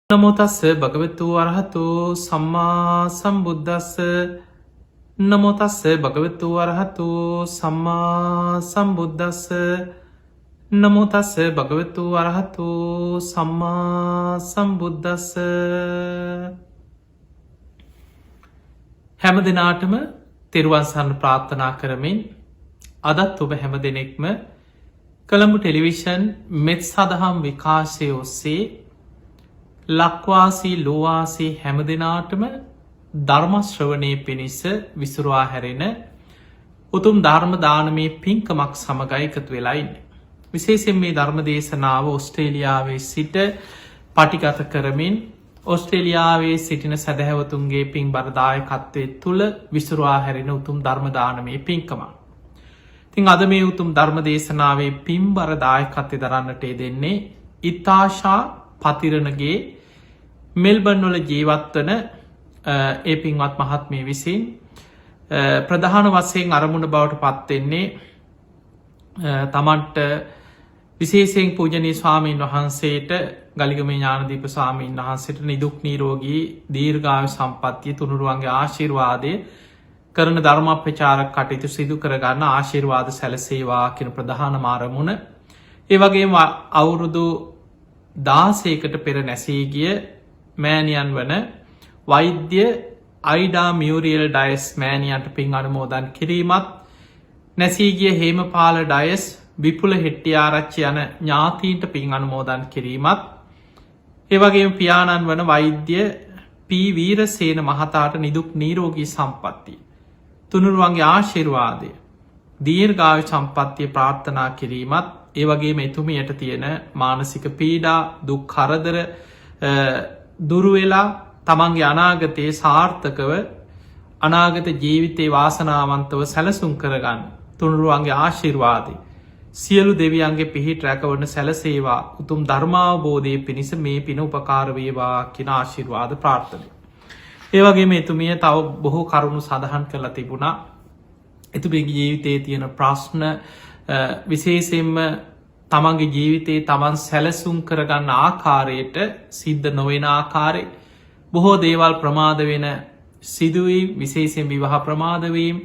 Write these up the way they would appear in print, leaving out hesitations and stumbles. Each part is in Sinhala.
නමෝ තස්ස භගවතු වරහතු සම්මා සම්බුද්දස්ස නමෝ තස්ස භගවතු වරහතු සම්මා සම්බුද්දස්ස නමෝ තස්ස භගවතු වරහතු සම්මා සම්බුද්දස්ස හැම දිනාටම තෙරුවන් සරණ ප්‍රාර්ථනා කරමින් අදත් ඔබ හැම දෙනෙක්ම කොළඹ ටෙලිවිෂන් මෙත් සදහම් විකාශය ඔස්සේ ලක්වාසී ලෝවාසී හැම දෙනාටම ධර්මශ්‍රවනය පිණිස විසුරවා හැරෙන උතුම් ධර්ම දානමය පින්කමක් සමඟයි එකතු වෙලායින්න. විශේෂෙන් මේ ධර්ම දේශනාව ඔස්ට්‍රේලියාවේ සිට පටිගත කරමින් ඔස්ට්‍රේලියාවේ සිටින සැදැහැවතුන්ගේ පින් බරදායකත්වය තුළ විසුරවා හැරෙන උතුම් ධර්මදානමය පින්කමක්. තින් අද මේ උතුම් ධර්ම දේශනාවේ පින් බරදායකත්වය දරන්නටේ දෙන්නේ ඉතාශා පතිරණගේ මෙල්බන් වල ජීවත්වන ඒ පින්වත් මහත්මය විසින් ප්‍රධාන වස්සයෙන් අරමුණ බවට පත්වෙන්නේ තමන්ට විශේෂයෙන් පූජනී ස්වාමීන් වහන්සේට ගලිගම ඥානදීප ස්වාමීන් වහන්සේට නිදුක් නීරෝගී දීර්ඝායු සම්පත්තිය තුනුරුවන්ගේ ආශිර්වාදය කරන ධර්මප්‍රචාරක කටයුතු සිදු කරගන්න ආශිර්වාද සැලසේවා කියන ප්‍රධාන මාරමුණ. ඒ වගේ අවුරුදු 16කට පෙර නැසී ගිය මෑණියන් වන වෛද්‍ය අයිඩා මියුරියල් ඩයස් මෑණියන්ට පින් අනුමෝදන් කිරීමත්, නැසී ගිය හේමපාල ඩයස් විපුල හෙට්ටිආරච්චි යන ඥාතීන්ට පින් අනුමෝදන් කිරීමත්, ඒවගේ පියාණන් වන වෛද්‍ය පී වීරසේන මහතාට නිදුක් නීරෝගී සම්පත්තිය තුනුරුවන්ගේ ආශිර්වාදය දීර්ඝායු සම්පත්තිය ප්‍රාර්ථනා කිරීමත්, ඒවගේ මෙතුමියට තියෙන මානසික පීඩා දුක් කරදර දුරුවෙලා තමන්ගේ අනාගතයේ සාර්ථකව අනාගත ජීවිතයේ වාසනාවන්තව සැලසුම් කරගන්න තුනුරුවන්ගේ ආශිර්වාදය සියලු දෙවියන්ගේ පිහිට රැකවන සැලසේවා උතුම් ධර්මාවබෝධය පිණිස මේ පින උපකාරවේවා කියෙන ආශිර්වාද ප්‍රාර්ථනය. ඒවගේ මෙතුමිය තව බොහෝ කරුණු සඳහන් කරලා තිබුණා. එතුබේගේ ජීවිතයේ තියෙන ප්‍රශ්න විශේෂෙන්ම තමන්ගේ ජීවිතයේ තමන් සැලසුම් කරගන්න ආකාරයට සිද්ධ නොවෙන ආකාරය බොහෝ දේවල් ප්‍රමාද වෙන සිදුවීම් විශේෂෙන් විවාහ ප්‍රමාදවීම්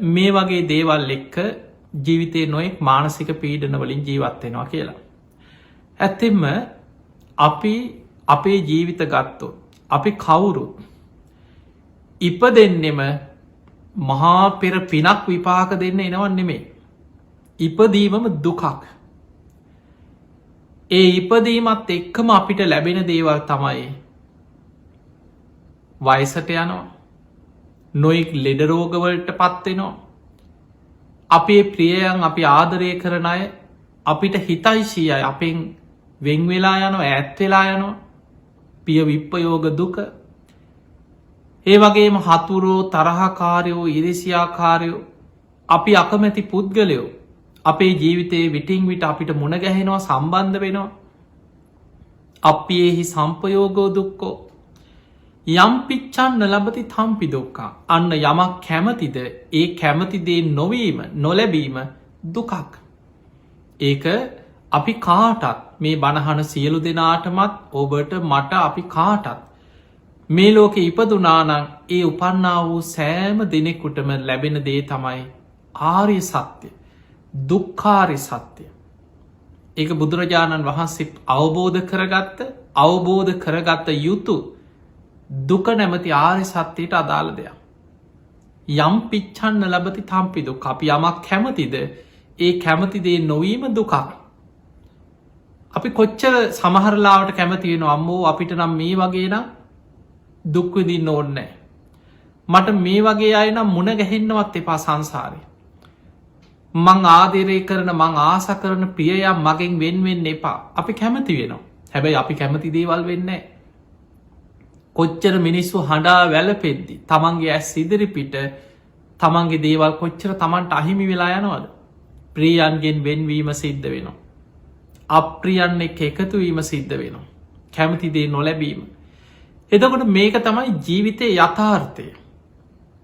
මේ වගේ දේවල් එක්ක ජීවිතයේ නොයෙක් මානසික පීඩනවලින් ජීවත්වෙනවා කියලා. ඇත්තෙම අපි අපේ ජීවිත ගත්තොත් අපි කවුරුත් ඉප දෙන්නෙම මහා පෙර පිනක් විපාක දෙන්න එනවන් නෙමේ. ඉපදීමම දුකක්. ඒ ඉපදීමත් එක්කම අපිට ලැබෙන දේවල් තමයි වයසට යනවා, නොයෙක් ලෙඩරෝගවලට පත්වෙනවා, අපේ ප්‍රියයන් අපි ආදරය කරන අය අපිට හිතයිශී අය අපෙන් වෙංවෙලා යනවා, ඇත්වෙලා යනවා, පිය විප්පයෝග දුක. ඒ වගේම හතුරෝ තරහකාරයෝ ඉරිසියාකාරයෝ අපි අකමැති පුද්ගලයෝ අපේ ජීවිතයේ විටිං විට අපිට මුණ ගැහෙනවා, සම්බන්ධ වෙනවා. අපේහි සම්පයෝගෝ දුක්කෝ යම් පිච්චන්න ලබති තම්පි දුක්කා. අන්න යමක් කැමතිද ඒ කැමතිදේ නොවීම නොලැබීම දුකක්. ඒක අපි කාටත් මේ බණහන සියලු දෙනාටමත් ඔබට මට අපි කාටත් මේ ලෝකෙ ඉපදුනානං ඒ උපන්නා වූ සෑම දෙනෙකුටම ලැබෙන දේ තමයි ආර්ය සත්‍යය, දුක්ඛාරි සත්‍යය. ඒක බුදුරජාණන් වහන්සේ අවබෝධ කරගත්ත යුතු දුක නැමති ආර්ය සත්‍යයට අදාළ දෙයක්. යම් පිච්චන්න ලබති තම්පි දුක්. අපි යමක් කැමතිද ඒ කැමතිදේ නොවීම දුකක්. අපි කොච්චර සමහරලාවට කැමතියෙන අම්මෝ අපිට නම් මේ වගේ නම් දුක්විදින්න ඕන්නෑ. මට මේ වගේ අය නම් මුණ ගැහෙන්නවත් එපා සංසාරය. මං ආදරය කරන මං ආස කරන ප්‍රියයම් මගෙන් වෙන්වෙන්න එපා. අපි කැමති වෙනවා. හැබැයි අපි කැමති දේවල් වෙන්නේ. කොච්චර මිනිස්සු හඬා වැලපෙද්දි තමන්ගේ ඇස් ඉදිරිපිට තමන්ගේ දේවල් කොච්චර තමන්ට අහිමි වෙලා යනවද. ප්‍රියයන්ගෙන් වෙන්වීම සිද්ධ වෙනවා. අප්‍රියන්න එක එකතුවීම සිද්ධ වෙනවා. කැමතිදේ නොලැබීම. එදකොට මේක තමයි ජීවිතය යථාර්ථය.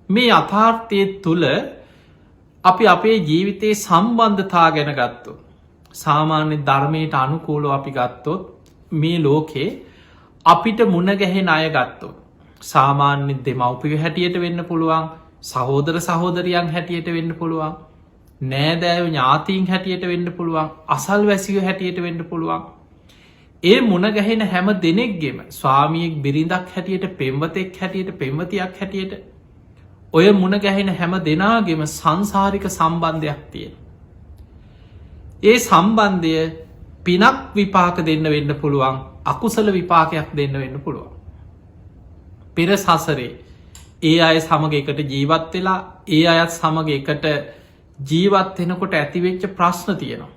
මේ යථාර්ථය තුළ අපි අපේ ජීවිතයේ සම්බන්ධතා ගැන ගත්තොත් සාමාන්‍ය ධර්මයට අනුකූලව අපි ගත්තොත් මේ ලෝකේ අපිට මුණ ගැහෙන අය ගත්තොත් සාමාන්‍ය දෙමව්පිය හැටියට වෙන්න පුළුවන්, සහෝදර සහෝදරියන් හැටියට වෙන්න පුළුවන්, නෑදෑව ඥාතීන් හැටියට වෙන්න පුළුවන්, අසල් වැසිය හැටියට වෙන්න පුළුවන්. ඒ මුණ ගැහෙන හැම දෙනෙක්ගෙම ස්වාමියෙක් බිරිඳක් හැටියට, පෙම්වතෙක් හැටියට, පෙම්වතියක් හැටියට ඔය මුණ ගැහෙන හැම දෙනාගෙම සංසාරික සම්බන්ධයක් තියෙන. ඒ සම්බන්ධය පිනක් විපාක දෙන්න වෙන්න පුළුවන්, අකුසල විපාකයක් දෙන්න වෙන්න පුළුවන්. පෙර සසරේ ඒ අය සමග එකට ජීවත් වෙලා ඒ අයත් සමග එකට ජීවත් වෙනකොට ඇතිවෙච්ච ප්‍රශ්න තියෙනවා.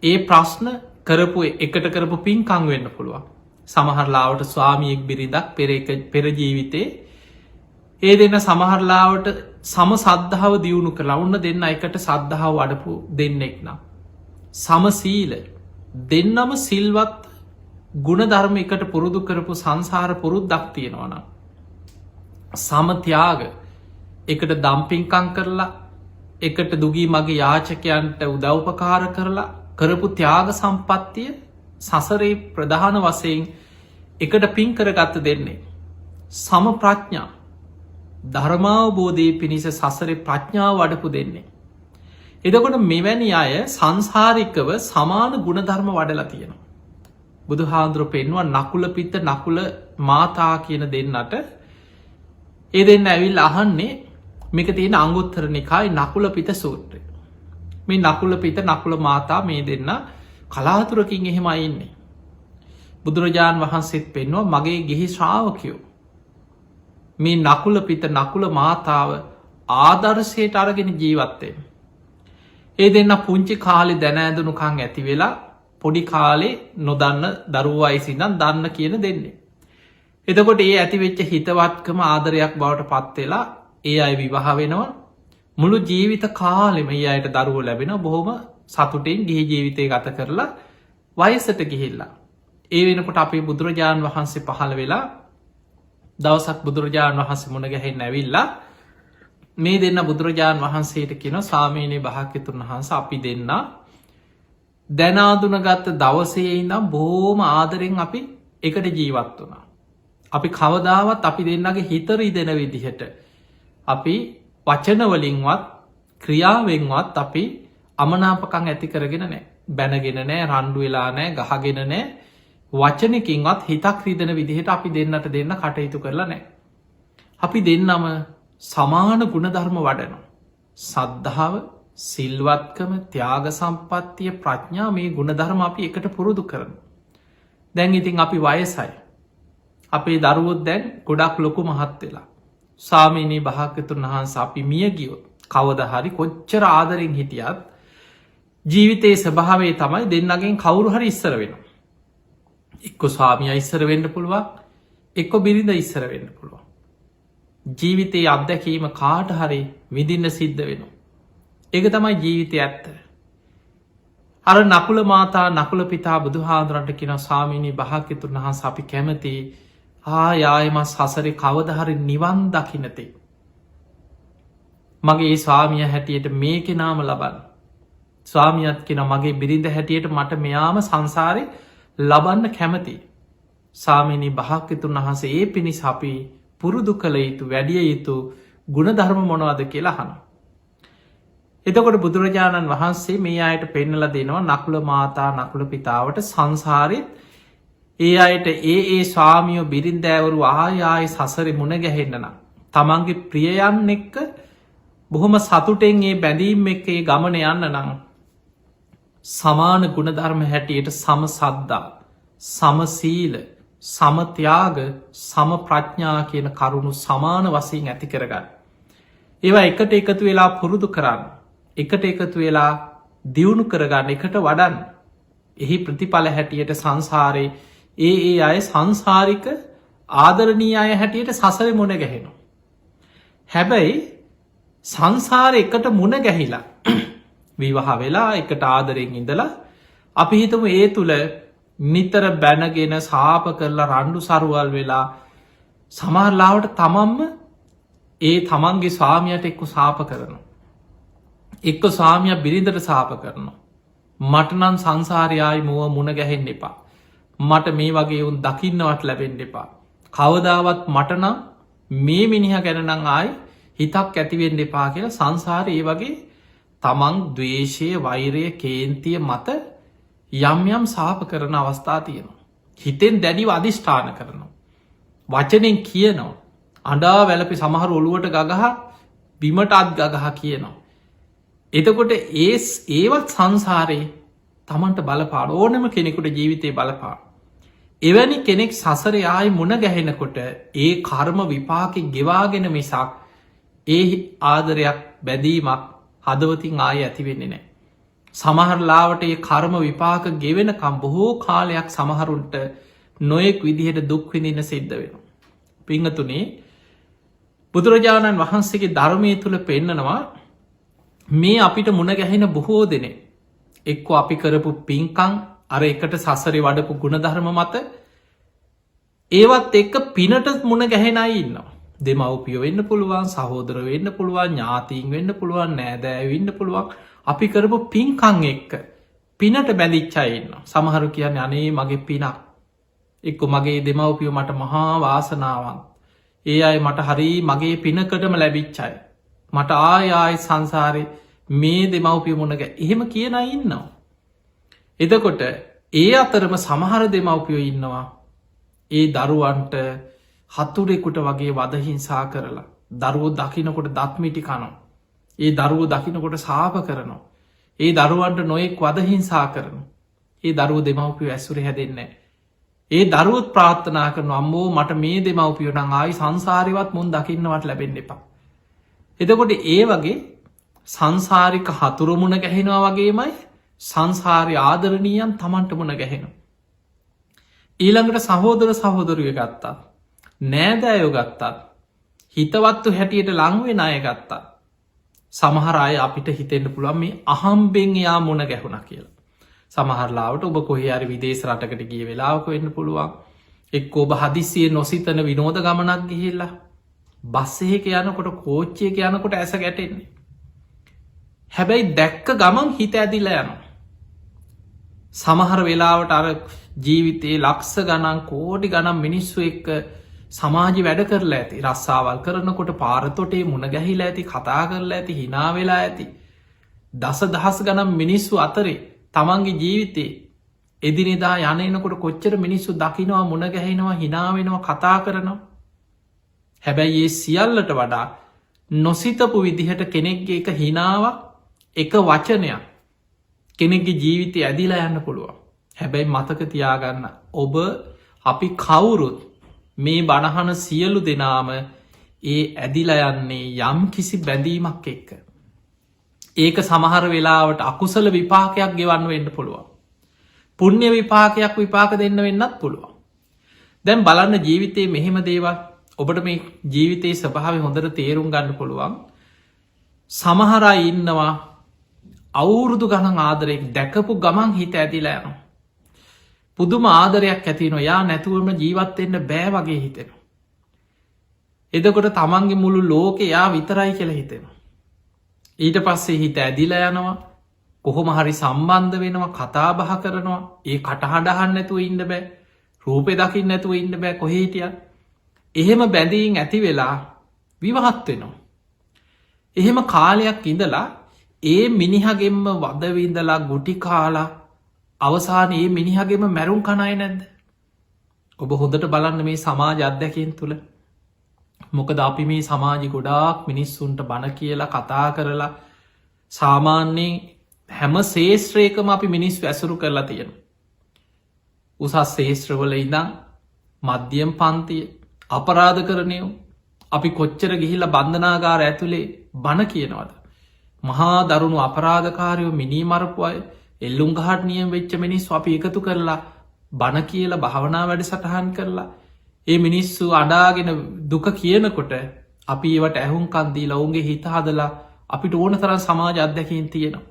ඒ ප්‍රශ්න කරපු එකට කරපු පින්කං වෙන්න පුළුවන්. සමහරලාවට ස්වාමියෙක් බිරිඳක් පෙර ජීවිතේ ඒ දෙන්න සමහරලාවට සම සද්ධාව දියුණු කරලා ඔන්න දෙන්න එකට සද්ධාව වඩපු දෙන්නෙක් නම් සමසීල දෙන්නම සිල්වත් ගුණධර්ම එකට පුරුදු කරපු සංසාර පුරුද්දක් තියෙනවනම් සමත්‍යාග එකට දම්පින්කං කරලා එකට දුගී මගේ යාචකයන්ට උදව්පකාර කරලා කරපු ත්‍යාග සම්පත්තිය සසරේ ප්‍රධාන වසයෙන් එකට පින් කරගත්ත දෙන්නේ සම ප්‍රඥා ධර්මාවබෝධය පිණිස සසරේ ප්‍රඥාව වඩපු දෙන්නේ. එදකොට මෙවැනි අය සංසාරිකව සමාන ගුණධර්ම වඩලා තියෙනවා. බුදු හාන්දුරුව පෙන්වා නකුල පිත්ත නකුල මාතා කියන දෙන්නට ඒ දෙන්න ඇවිල් අහන්නේ මේක තියෙන අංගුත්තර නිකායි නකුල පිත සූත්‍රය. මේ නකුල පිත නකුල මාතා මේ දෙන්න කලාතුරකින් එහෙම ඉන්නේ. බුදුරජාණන් වහන්සේත් පෙන්වා මගේ ගිහි ශ්‍රාවකයෝ මේ නකුල පිත නකුල මාතාව ආදර්ශයට අරගෙන ජීවත්තේ. ඒ දෙන්න පුංචි කාලෙ දැන ඇදනුකං ඇති වෙලා පොඩි කාලේ නොදන්න දරුවයිසිදන් දන්න කියන දෙන්නේ. එතකොට ඒ ඇතිවෙච්ච හිතවත්කම ආදරයක් බවට පත්වෙලා ඒ අය විවාහ වෙනවා. මුළු ජීවිත කාලෙම ඒ අයට දරුව ලැබෙන බොහොම සතුටෙන් ගිහි ජීවිතය ගත කරලා වයසට ගිහිල්ලා. ඒ වෙනකොට අපේ බුදුරජාණන් වහන්සේ පහළ වෙලා දවසක් බුදුරජාණන් වහන්සේ මුණ ගැහෙන් ඇවිල්ලා මේ දෙන්න බුදුරජාණන් වහන්සේට කියන සාමීනය භාක්‍යතුන් වහන්ස අපි දෙන්න දැනාදුනගත්ත දවසේ ඉඳම් බොහෝම ආදරෙන් අපි එකට ජීවත් වුණා. අපි කවදාවත් අපි දෙන්නගේ හිතරී දෙන විදිහට අපි වචනවලින්වත් ක්‍රියාවෙන්වත් අපි අමනාපකං ඇති කරගෙන නෑ, බැනගෙන නෑ, රණ්ඩු වෙලා නෑ, ගහගෙන නෑ, වචනකින්වත් හිතක් රිදෙන විදිහට අපි දෙන්නට දෙන්න කටයුතු කරලා නෑ. අපි දෙන්නම සමාන ගුණධර්ම වඩනවා. සද්ධාව, සිල්වත්කම, ත්‍යාග සම්පත්තිය, ප්‍රඥා මේ ගුණධර්ම අපි එකට පුරුදු කරන. දැන් ඉතින් අපි වයසයි. අපේ දරුවොත් දැන් ගොඩක් ලොකු මහත් වෙලා. ස්වාමීනී භාග්‍යතුන් වහන්ස අපි මිය ගියොත් කවදහරි කොච්චර ආදරෙන් හිටියත් ජීවිතයේ ස්වභාවේ තමයි දෙන්නගෙන් කවුරු හරි ඉස්සර වෙනවා. එක්කො ස්වාමිය ඉස්සර වෙන්න පුළුවන්, එක්කො බිරිඳ ඉස්සර වෙන්න පුළුවන්. ජීවිතයේ අත්දැකීම කාට හරි විඳින්න සිද්ධ වෙනවා. ඒක තමයි ජීවිතය ඇත්ත. අර නකුල මාතා නකුල පිතා බුදු හාදුරන්ට කියන ස්වාමීනී භාග්‍යතුන් වහන්ස අපි කැමති ආයායම සසරේ කවදහරි නිවන් දකින්නතේ. මගේ ස්වාමිය හැටියට මේ කෙනාම ලබන්න. ස්වාමියත් කෙන මගේ බිරිඳ හැටියට මට මෙයාම සංසාරය ලබන්න කැමති. සාමීනී භාග්‍යතුන් වහන්සේ ඒ පිණිස අපි පුරුදු කළ යුතු වැඩිය යුතු ගුණධර්ම මොනවද කියලා අහනවා. එතකොට බුදුරජාණන් වහන්සේ මේ අයට පෙන්නලා දෙනවා නකුල මාතා නකුල පිතාවට සංසාරෙත් ඒ අයට ඒ ස්වාමියෝ බිරින්දෑවරු ආයාය සසරි මුණ ගැහෙන්න නම් තමන්ගේ ප්‍රියයන් එක්ක බොහොම සතුටෙන් ඒ බැඳීම් එක්ක ඒ ගමන යන්න නම් සමාන ගුණධර්ම හැටියට සම සද්ධා, සමසීල, සමත්‍යාග, සම ප්‍රඥා කියන කරුණු සමාන වසයෙන් ඇති කරගන්න. ඒවා එකට එකතු වෙලා පුරුදු කරන්න, එකට එකතු වෙලා දියුණු කරගන්න, එකට වඩන්. එහි ප්‍රතිඵල හැටියට සංසාරයේ ඒ අය සංසාරික ආදරණී අය හැටියට සසර මුණ ගැහෙනවා. හැබැයි සංසාර එකට මුණ ගැහිලා විවාහ වෙලා එකට ආදරෙන් ඉඳලා අපි හිතමු ඒ තුළ නිතර බැනගෙන සාප කරලා රණ්ඩු සරුවල් වෙලා සමහරලාවට තමන්ම ඒ තමන්ගේ ස්වාමියට එක්ක සාප කරනවා. එක්ක ස්වාමිය බිරිඳට සාප කරනවා. මටනන් සංසාරයායි මුව මුණ ගැහෙන්න එපා. මට මේ වගේ උන් දකින්නවත් ලැබෙන්න එපා. කවදාවත් මටනම් මේ මිනිහ ගැනනං ආයි හිතක් ඇතිවෙන්න එපා කියලා සංසාර ඒ වගේ තමන් දවේශය වෛරය කේන්තිය මත යම් යම් සාප කරන අවස්ථා තියෙනවා. හිතෙන් දැඩිව අධිෂ්ඨාන කරනවා. වචනෙන් කියනවා. අඩා වැලපි සමහර ඔළුවට ගගහ බිමට අත් ගගහ කියනවා. එතකොට ඒවත් සංසාරයේ තමන්ට බලපාන ඕනම කෙනෙකුට ජීවිතය බලපාන. එවැනි කෙනෙක් සසර ආය මුණ ගැහෙනකොට ඒ කර්ම විපාකි ගෙවාගෙන මිසක් ඒ ආදරයක් බැදීමක් හදවතින් ආය ඇතිවෙන්නේ නෑ. සමහරලාවට ඒ කර්ම විපාක ගෙවෙනකම් බොහෝ කාලයක් සමහරුන්ට නොයෙක් විදිහට දුක්විඳන්න සිද්ධ වෙන. පිංහතුනේ බුදුරජාණන් වහන්සේගේ ධර්මය තුළ පෙන්නනවා මේ අපිට මුණ ගැහෙන බොහෝ දෙනෙ එක්කො අපි කරපු පින්කං අර එකට සසරි වඩපු ගුණධර්ම මත ඒවත් එක්ක පිනට මුණ ගැහෙනයි ඉන්නවා. දෙමවපියෝ වෙන්න පුළුවන් සහෝදර වෙන්න පුළුවන් ඥාතීන් වෙන්න පුළුවන් නෑදෑවෙන්න පුළුවන් අපි කරපු පින්කං එක්ක පිනට බැඳිච්චයින්න සමහරු කියන්න අනේ මගේ පිනක් එක්කො මගේ දෙමවපියෝ මට මහා වාසනාවන් ඒ අයි මට හරි මගේ පිනකටම ලැබිච්චයි මට ආය සංසාරය මේ දෙමවපිය මුණග එහෙම කියන ඉන්නවා. එතකොට ඒ අතරම සමහර දෙමවපියෝ ඉන්නවා ඒ දරුවන්ට හතුරෙකුට වගේ වදහිංසා කරලා දරුවෝ දකිනකොට දත්මිටි කනවා. ඒ දරුවෝ දකිනකොට සාප කරනවා. ඒ දරුවන්ට නොයෙක් වදහිංසා කරන. ඒ දරුව දෙමවපිය ඇස්සුර හැදෙන්නේ. ඒ දරුවත් ප්‍රාර්ථනා කරන අම්මෝ මට මේ දෙමවපියෝ නං ආයි සංසාරිවත් මුන් දකින්නවට ලැබෙන්න එපා. එතකොට ඒ වගේ සංසාරික හතුරමුණ ගැහෙනවා වගේමයි සංසාරය ආදරණීයන් තමන්ට මුණ ගැහෙනවා. ඊළඟට සහෝදර සහෝදරුව ගත්තා. නෑදෑයෝ ගත්තත් හිතවත්තු හැටියට ලංවෙන අය ගත්තා. සමහර අය අපිට හිතෙන්ට පුළුවන් මේ අහම්බෙන් එයා මුණ ගැහුණ කියලා. සමහරලාවට ඔබ කොහයාරි විදේශ රටකට ගිය වෙලාවක වෙන්න පුළුවන් එක් ඔබ හදිසිය නොසිතන විනෝද ගමනක් ගිහිල්ලා බස්සයක යනකොට කෝච්චයක යනකොට ඇස ගැටෙන්නේ. හැබැයි දැක්ක ගමන් හිත ඇදිල යනවා. සමහර වෙලාවට අර ජීවිතයේ ලක්ෂ ගණන් කෝඩි ගනම් මිනිස්සු එක්ක සමාජි වැඩ කරලා ඇති රස්සාවල් කරනකොට පාරතොටේ මුණ ගැහිලා ඇති කතා කරලා ඇති හිනාවෙලා ඇති දස දහස් ගනම් මිනිස්සු අතරේ තමන්ගේ ජීවිතේ එදිනෙදා යනනකොට කොච්චර මිනිස්සු දකිනවා මුණ ගැහෙනවා හිනාවෙනවා කතා කරනවා. හැබැයි ඒ සියල්ලට වඩා නොසිතපු විදිහට කෙනෙක්ගේ එක හිනාවක් එක වචනයක් කෙනෙක්ගේ ජීවිතය ඇදිලා යන්න පුළුවන්. හැබැයි මතක තියාගන්න ඔබ අපි කවුරුත් මේ බණහන සියලු දෙනාම ඒ ඇදිලා යන්නේ යම් කිසි බැඳීමක් එක්ක. ඒක සමහර වෙලාවට අකුසල විපාකයක් ගෙවන්න වෙන්න පුළුවන්. පුුණ්‍ය විපාකයක් විපාක දෙන්න වෙන්නත් පුළුවන්. දැන් බලන්න ජීවිතයේ මෙහෙම දේවල් ඔබට මේ ජීවිතයේ ස්වභාව හොඳට තේරුම් ගන්න පුළුවන්. සමහරයි ඉන්නවා අවුරුදු ගණන් ආදරෙක් දැකපු ගමන් හිත ඇතිලා යනවා. පුදුම ආදරයක් ඇතින යා නැතුවම ජීවත්වෙන්න බෑ වගේ හිතෙන. එදකොට තමන්ගේ මුළු ලෝක යා විතරයි කියල හිතෙන. ඊට පස්සේ හිත ඇදිලා යනවා කොහොම හරි සම්බන්ධ වෙනවා කතා බහ කරනවා ඒ කටහඬහන් නැතුව ඉන්න බෑ රූපය දකිින් නැතුව ඉන්න බෑ කොහේටිය එහෙම බැඳීන් ඇති වෙලා විවහත් වෙනවා. එහෙම කාලයක් ඉඳලා ඒ මිනිහගෙන්ම වදවිඳලා ගුටි කාලා අවසාන ඒ මිනිහගෙම මැරුම් කණයි නැද්ද. ඔබ හොඳට බලන්න මේ සමාජ අධ්‍යැකෙන් තුළ මොකද අපි මේ සමාජි ගොඩාක් මිනිස්සුන්ට බණ කියලා කතා කරලා සාමාන්‍යයෙන් හැම ශේෂත්‍රයකම අපි මිනිස් ඇසුරු කරලා තියෙන. උසස් ශේෂත්‍රවල ඉදං මධ්‍යම් පන්තිය අපරාධ කරනයෝ අපි කොච්චර ගිහිල්ල බන්ධනාගාර ඇතුළේ බණ කියනවද. මහා දරුණු අපරාධකාරයෝ මිනී මරපු අය එල්ලුම් ගහට නියම් වෙච්ච මිනිස් අපි එකතු කරලා බණ කියලා භාවනා වැඩ සටහන් කරලා ඒ මිනිස්සු අඩාගෙන දුක කියනකොට අපි ඒවට ඇහුම්කන්දී ලවුන්ගේ හිත හදලා අපිට ඕන තරන් සමාජ අධ්‍යැකින් තියෙනවා.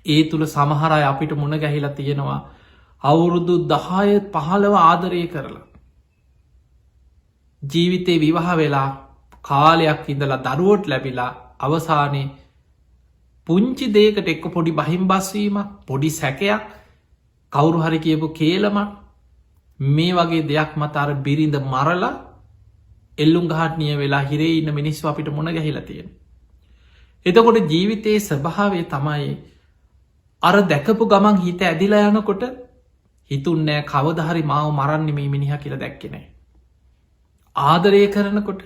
ඒ තුළ සමහරය අපිට මුණ ගැහිලා තියෙනවා අවුරුදු 10-15 ආදරය කරලා ජීවිතේ විවාහ වෙලා කාලයක් ඉඳලා දරුවොට ලැබිලා අවසානයේ පුංචි දේකට එක්ක පොඩි බහිම් බස්වීමක් පොඩි සැකයක් කවුරු හරි කියපු කේලම මේ වගේ දෙයක් මත අර බිරිඳ මරලා එල්ලුම් ගහට්නිය වෙලා හිරේ ඉන්න මිනිස්සු අපිට මුණ ගැහිලා තියෙන. එතකොට ජීවිතයේ ස්වභාවය තමයි අර දැකපු ගමන් හිත ඇදිලා යනකොට හිතුන්නෑ කවදහරි මාව මරන්න මේ මිනිහ කියල දැක්කෙනෑ. ආදරය කරනකොට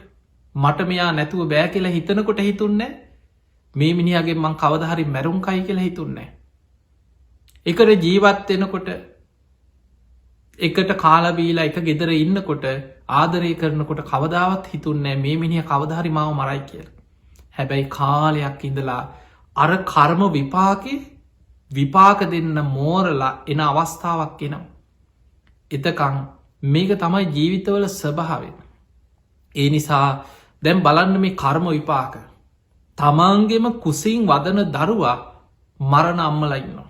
මට මෙයා නැතුව බෑ කියලා හිතනකොට හිතුන්නෑ මේ මිනිහගේ මං කවදහරි මැරුම්කයි කියලා හිතුන්නෑ. එකට ජීවත්වෙනකොට එකට කාලබීලා එක ගෙදර ඉන්නකොට ආදරය කරනකොට කවදාවත් හිතුන්නෑ මේ මිනිහ කවදහරි මාව මරයි කියල. හැබැයි කාලයක් ඉඳලා අර කර්ම විපාක දෙන්න මෝරලා එන අවස්ථාවක් එනම්. එතකං මේක තමයි ජීවිතවල ස්වභාවෙන්. ඒ නිසා දැම් බලන්න මේ කර්ම විපාක. තමන්ගෙම කුසින් වදන දරුවා මරණ අම්මල ඉන්නවා.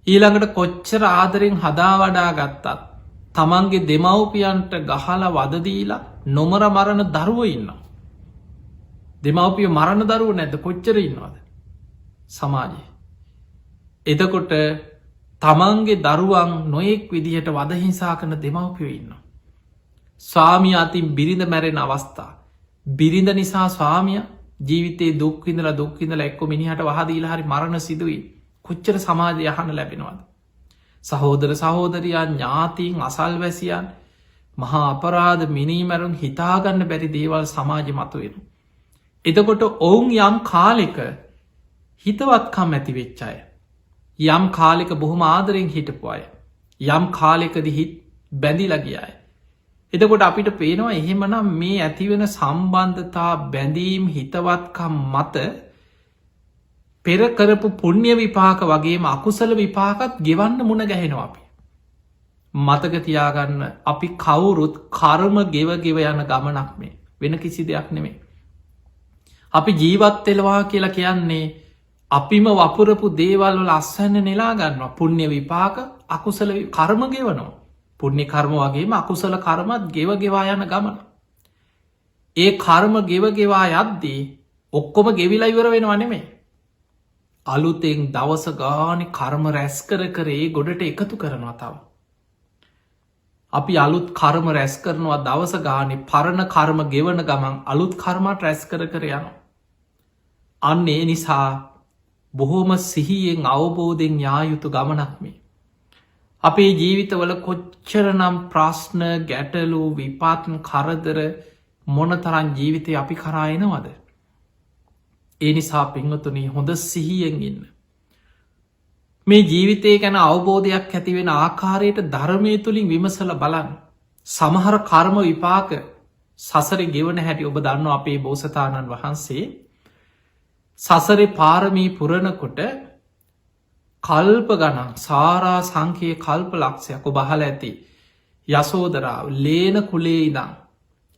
ඊළඟට කොච්චර ආදරෙන් හදා වඩා ගත්තත් තමන්ගේ දෙමව්පියන්ට ගහල වදදීලා නොමර මරණ දරුව ඉන්නවා. දෙමව්පිය මරණ දරුව නැද කොච්චර ඉන්නවාද සමාජය. එතකොට තමන්ගේ දරුවන් නොයෙක් විදිහට වදහිංසා කන දෙමව්පියෝ ඉන්න. ස්වාමිය අතින් බිරිඳ මැරෙන අවස්ථා. බිරිඳ නිසා ස්වාමිය ජීවිතේ දුක්විඳල දුක්විඳල එක්කො මිනිහට වහදීල හරි මරණ සිදුවී කොච්චර සමාජය යහන ලැබෙනවාද. සහෝදර සහෝදරයන් ඥාතීන් අසල් වැසියන් මහා අපරාධ මිනීමැරුන් හිතාගන්න බැරි දේවල් සමාජ මතුවෙන. එතකොට ඔවුන් යම් කාලෙක හිතවත්කම් ඇති වෙච්චාය. යම් කාලෙක බොහොම ආදරෙන් හිටපු අය. යම් කාලෙකද හිත් බැඳිලගියයි. එතකොට අපිට පේනවා එහෙමනම් මේ ඇතිවෙන සම්බන්ධතා බැඳීම් හිතවත්කම් මත පෙර කරපු පුුණ්්‍ය විපාක වගේම අකුසල විපාකත් ගෙවන්න මුණ ගැහෙනවා අපි. මතකතියාගන්න අපි කවුරුත් කර්ම ගෙව යන ගමනක් මේ වෙන කිසි දෙයක් නෙමේ. අපි ජීවත්වෙලවා කියලා කියන්නේ අපිම වපුරපු දේවල් වල අස්සන්න නෙලා ගන්නවා පුුණ්්‍ය විපාක අකුසල කර්ම ගෙවනවා. පුුණ්්‍ය කර්ම වගේම අකුසල කර්මත් ගෙවගෙවා යන ගමන. ඒ කර්ම ගෙවගෙවා යද්දී ඔක්කොම ගෙවිලා ඉවර වෙනවා නෙමේ. අලුතෙන් දවස ගානි කර්ම රැස් කරේ ගොඩට එකතු කරනවා තව. අපි අලුත් කර්ම රැස් කරනවා දවස ගානි පරණ කර්ම ගෙවන ගමන් අලුත් කර්මට රැස් කර යනවා. අන්න ඒ නිසා බොහෝම සිහියෙන් අවබෝධෙන් යායුතු ගමනක් මේ. අපේ ජීවිතවල කොච්චරනම් ප්‍රශ්න ගැටලු විපාතන් කරදර මොනතරන් ජීවිතය අපි කරායනවද. ඒ නිසා පිංහතුනී හොඳ සිහියෙන් ඉන්න. මේ ජීවිතය ගැන අවබෝධයක් ඇතිවෙන ආකාරයට ධර්මය තුළින් විමසල බලන්න. සමහර කර්ම විපාක සසර ගෙවන හැටි ඔබ දන්න අපේ බෝසතාණන් වහන්සේ සසරෙ පාරමී පුරණකොට කල්ප ගණන් සාරා සංකයේ කල්ප ලක්ෂයක් ඔබහල ඇති යසෝදරාව ලේන කුලේ ඉදං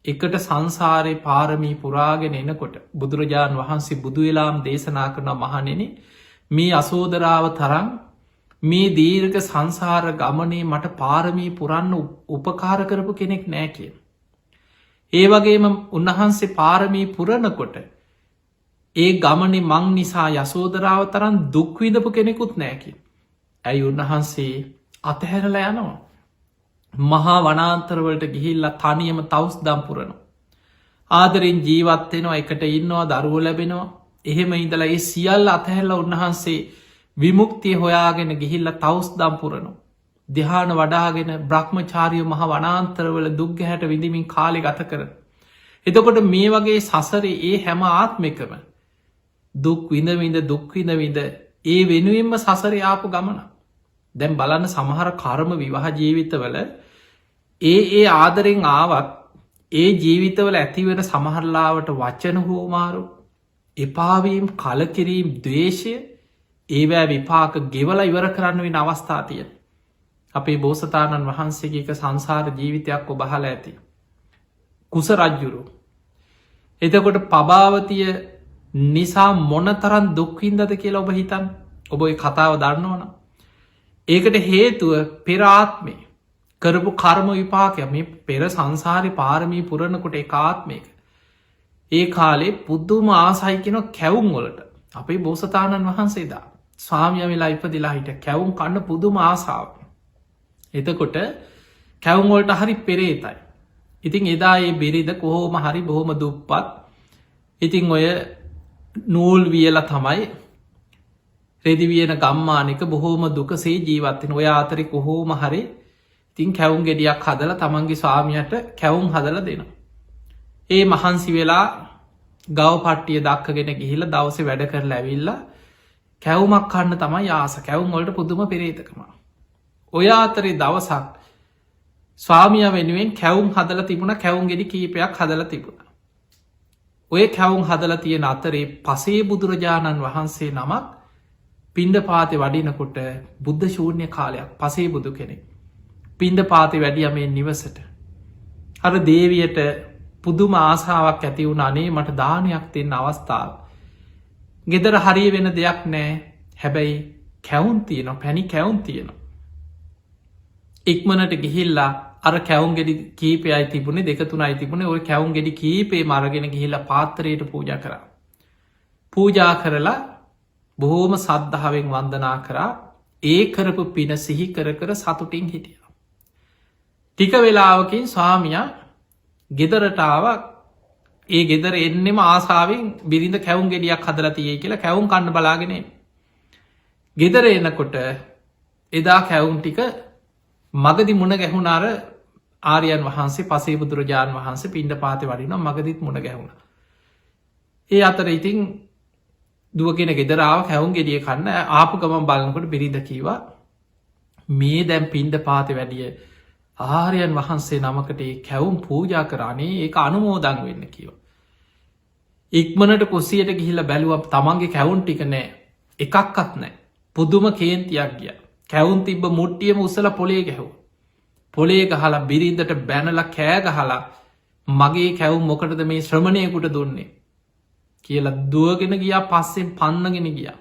එකට සංසාරය පාරමී පුරාගෙන එනකොට බුදුරජාණන් වහන්සේ බුදුවෙලාම් දේශනා කරන මහනෙන මේ අසෝදරාව තරම් මේ දීර්ඝ සංසාර ගමනේ මට පාරමී පුරන්න උපකාර කරපු කෙනෙක් නෑ කිය. ඒ වගේම උන්වහන්සේ පාරමී පුරණකොට ඒ ගමනේ මං නිසා යසෝදරාව තරන් දුක්විදපු කෙනෙකුත් නෑකි. ඇයි උන්වහන්සේ අතහැරල යනවා. මහා වනාන්තරවලට ගිහිල්ලා තනියම තවස් දම්පුරන. ආදරෙන් ජීවත්වෙනවා එකට ඉන්නවා දරුව ලැබෙනවා එහෙම ඉඳලා ඒ සියල්ල අතහැල්ල උන්වහන්සේ විමුක්තිය හොයාගෙන ගිහිල්ල තවස් දම්පුරනු. දිහාන වඩාගෙන බ්‍රහ්මචාරිය මහ වනාන්තරවල දුක්ගැහැට විඳමින් කාලෙ ගත කර. එතකොට මේ වගේ සසරේ ඒ හැම ආත්මකම දුක් විඳවිඳ ඒ වෙනුවෙන්ම සසර ආපු ගමන. දැම් බලන්න සමහර කර්ම විවාහ ජීවිතවල ඒ ආදරෙන් ආවත් ඒ ජීවිතවල ඇතිවෙන සමහරලාවට වචන හෝමාරු එපාවීම් කලකිරීම් දවේශය ඒවෑ විපාක ගෙවල ඉවර කරන්න වෙන අවස්ථාතිය. අපේ බෝසතාණන් වහන්සේගේක සංසාර ජීවිතයක් ඔබහල ඇති. කුස රජ්ජුරු. එතකොට පභාවතිය නිසා මොන තරන් දුක්වින්දද කියලා ඔබ හිතන් ඔබ කතාව දන්නවන. ඒකට හේතුව පෙරාත්මේ කරපු කර්ම විපාකය මේ පෙර සංසාරි පාරමී පුරණකොට ඒකාත්මයක. ඒ කාලේ පුද්දුම ආසයිකෙන කැවුම් වලට අපේ බෝසතාණන් වහන්සේදා ස්වාමියා වෙලා ඉපදිලා හිටියා. කැවුම් කන්න පුදුම ආසාවක්. එතකොට කැවුම් වලට හරි පෙරේතයි. ඉතින් එදා ඒ බිරිඳ කොහොම හරි බොහොම දුප්පත්. ඉතින් ඔය නූල් වියලා තමයි රෙදි වියන ගම්මානික බොහෝම දුකසේ ජීවත් වෙන. ඔය අතරේ කොහොම හරි ඉතින් කැවුම් ගෙඩියක් හදලා තමන්ගේ ස්වාමියාට කැවුම් හදලා දෙනවා. ඒ මහන්සි වෙලා ගව පට්ටිය දක්කගෙන ගිහිල්ලා දවසේ වැඩ කරලා ඇවිල්ලා කැවුමක් කන්න තමයි ආස. කැවුම් වලට පුදුම පෙරේතකම. ඔය අතරේ දවසක් ස්වාමියා වෙනුවෙන් කැවුම් හදලා තිබුණා. කැවුම් ගෙඩි කීපයක් හදලා තිබුණා. ඔය කැවුම් හදලා තියෙන අතරේ පසේ බුදුරජාණන් වහන්සේ නමක් පිණ්ඩපාතේ වඩිනකොට බුද්ධ ශූන්‍ය කාලයක්. පසේ බුදු කෙනෙක් පිණ්ඩපාතේ වැඩිය මේ නිවසට. අර දේවියට පුදුම ආසාවක් ඇති වුණ අනේ මට දානයක් දෙන්න අවස්ථාව. ගෙදර හරිය වෙන දෙයක් නෑ. හැබැයි කැවුම් තියෙනවා, පැණි කැවුම් තියෙනවා. ඉක්මනට ගිහිල්ලා අර කැවුම් ගෙඩි කීපයයි තිබුණේ, 2-3යි තිබුණේ. ඔය කැවුම් ගෙඩි කීපේ අරගෙන ගිහිල්ලා පාත්‍රයට පූජා කරා. පූජා කරලා බොහෝම සද්ධාවෙන් වන්දනා කරා. ඒ කරපු පින සිහි කර කර සතුටින් හිටියා. ටික වෙලාවකින් ස්වාමියා ගෙදරට ආවා. ඒ ගෙදර එන්නෙම ආසාාවෙන් බිරිඳ කැවුම් ගෙඩියක් හදලා තියෙයි කියලා කැවුම් කන්න බලාගෙන. ගෙදර එනකොට එදා කැවුම් ටික මගදි මුණ ගැහුණාර ආර්යයන් වහන්සේ, පසේ බුදුරජාණන් වහන්සේ පිණ්ඩපාතේ වඩිනවා. මගදිත් මුණ ගැහුණ. ඒ අතර ඉතින් දුවගෙන ගෙදරාව කැවුම් ගෙඩිය කන්න ආපු ගමන් බලනකොට බිරිඳ කීවා මේ දැන් පිණ්ඩපාතේ වැඩිය ආර්යයන් වහන්සේ නමකට ඒ කැවුම් පූජා කරානේ, ඒක අනුමෝදන් වෙන්න කියව. ඉක්මනට කුස්සියට ගිහිල්ලා බැලුව තමන්ගේ කැවුම් ටික නෑ, එකක්වත් නෑ. පුදුම කේන්තියක් ගිය. කැවුම් තිබ්බ මුට්ටියම උස්සලා පොලේ ගැහුව. පොලේ ගහලා බිරිඳට බැනලා කෑ ගහලා මගේ කැවුම් මොකටද මේ ශ්‍රමණයෙකුට දුන්නේ කියලා දුවගෙන ගියා. පස්සෙන් පන්නගෙන ගියා.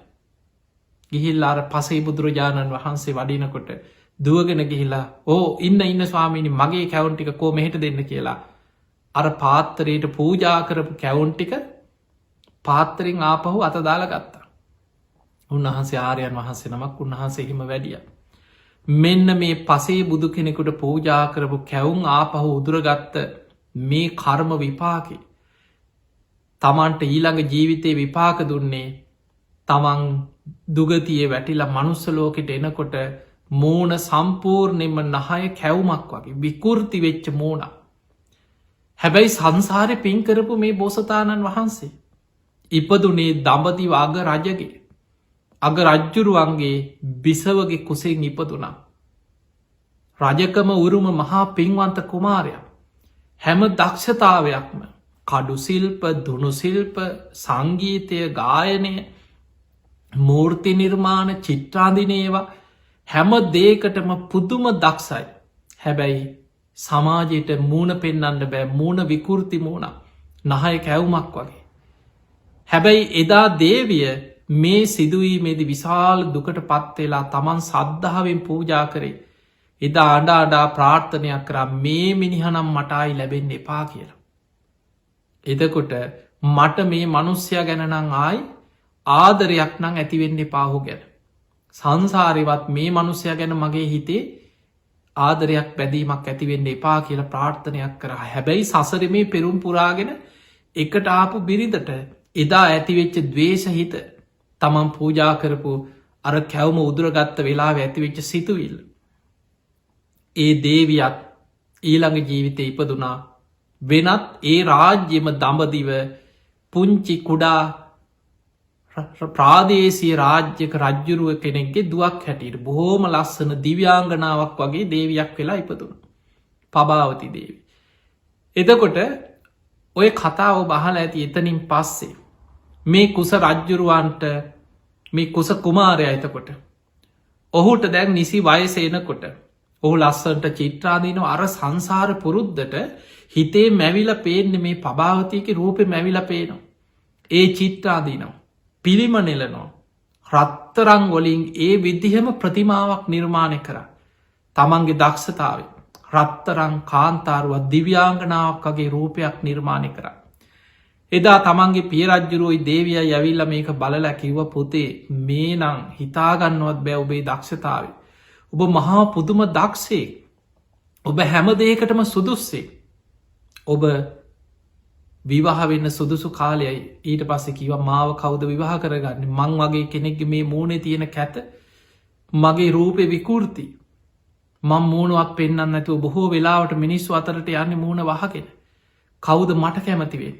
ගිහිල්ලා අර පසේ බුදුරජාණන් වහන්සේ වඩිනකොට දුවගෙන ගිහිලා ඉන්න ස්වාමීනි මගේ කැවුම් ටික කෝ මෙහෙට දෙන්න කියලා අර පාත්තරයට පූජා කරපු කැවුම් ටික පාත්තරෙන් ආපහු අත දාලා ගත්තා. උන්වහන්සේ ආර්යයන් වහන්සේ නමක් උන්වහන්සේ හිම වැඩිය. මෙන්න මේ පසේ බුදු කෙනෙකුට පූජා කරපු කැවුම් ආපහු උදුරගත්ත මේ කර්ම විපාකේ තමන්ට ඊළඟ ජීවිතේ විපාක දුන්නේ තමන් දුගතියේ වැටිලා මනුස්ස ලෝකෙට එනකොට මූණ සම්පූර්ණයෙන්ම නහය කැවුමක් වගේ විකෘති වෙච්ච මූණ. හැබැයි සංසාරේ පින් කරපු මේ බෝසතාණන් වහන්සේ ඉපදුනේ දඹදිව අග රජගේ, අග රජ්ජුරුවන්ගේ බිසවගේ කුසෙන් ඉපදුනා. රජකම උරුම මහා පින්වන්ත කුමාරයා. හැම දක්ෂතාවයක්ම කඩු ශිල්ප, දුනු ශිල්ප, සංගීතය, ගායනය, මූර්ති නිර්මාණ, චිත්‍රාන්දිනේවා හැම දේකටම පුදුම දක්ෂයි. හැබැයි සමාජයට මූුණ පෙන්නන්න බෑ. මූුණ විකෘති මූුණ නහය කැවුමක් වගේ. හැබැයි එදා දේවිය මේ සිදුවීමේදි විශාල දුකට පත්වෙලා තමන් සද්ධාවෙන් පූජා කරේ. එදා අඩා අඩා ප්‍රාර්ථනයක් කරා මේ මිනිහනම් මටයි ලැබෙන්න එපා කියලා. එදකොට මට මේ මනුස්්‍යය ගැනනං ආයි ආදරයක් නං ඇතිවෙන්න එපාහු ගැන. සංසාරයවත් මේ මනුස්්‍යය ගැන මගේ හිතේ ආදරයක් බැදීමක් ඇතිවෙන්න එපා කියලා ප්‍රාර්ථනයක් කර. හැබැයි සසර මේ පෙරුම් පුරාගෙන එකට ආපු බිරිඳට එදා ඇතිවෙච්ච දවේශහිත තමන් පූජා කරපු අර කැවම උදුරගත්ත වෙලා ඇතිවෙච්ච සිතුවිල්. ඒ දේවියත් ඊළඟ ජීවිතය ඉපදුනා. වෙනත් ඒ රාජ්‍යම දඹදිව පුංචි කුඩා ප්‍රාදේශය රාජ්‍යක රජ්ජුරුව කෙනෙක්ගේ දුවක් හැටියට බොහෝම ලස්සන දිව්‍යාංගනාවක් වගේ දේවියක් වෙලා ඉපදුන. පභාවති දේවි. එතකොට ඔය කතාව බහල ඇති එතනින් පස්සේ මේ කුස රජ්ජුරුවන්ට මේ කුස කුමාරය එතකොට ඔහුට දැන් නිසි වයසේනකොට ඔහු ලස්සන්ට චිත්‍රාදීනව අර සංසාර පුරුද්ධට හිතේ මැවිල පේන්න මේ පභාවතියක රූපය මැවිල පේනවා. ඒ චිත්‍රාදීනවා පිළිම නෙලනෝ රත්තරං වලින් ඒ විදිහම ප්‍රතිමාවක් නිර්මාණය කර තමන්ගේ දක්ෂතාව රත්තරං කාන්තාරුවත් දිව්‍යාංගනාවක් වගේ රූපයක් නිර්මාණය කර. එදා තමන්ගේ පිය රජ්ජුරුවයි දේවිය යැවිල්ල මේක බලල කිව්ව පුතේ මේ නං හිතාගන්නවත් බෑ ඔබේ දක්ෂතාව. ඔබ මහා පුදුම දක්ෂේ. ඔබ හැම දේකටම සුදුස්සේ. ඔබ විවාහවෙන්න සුදුසු කාලයයි ඊට පස්සෙ කිව මාව කවුද විවාහ කරගන්න මං වගේ කෙනෙක්ගේ මේ මූුණේ තියෙන කැත මගේ රූපය විකෘති මං මූුණුවක් පෙන්න්න ඇතුව බොහෝ වෙලාවට මිනිස්සු අතරට යන්න මූුණ වහගෙන කවුද මට කැමතිවෙන්.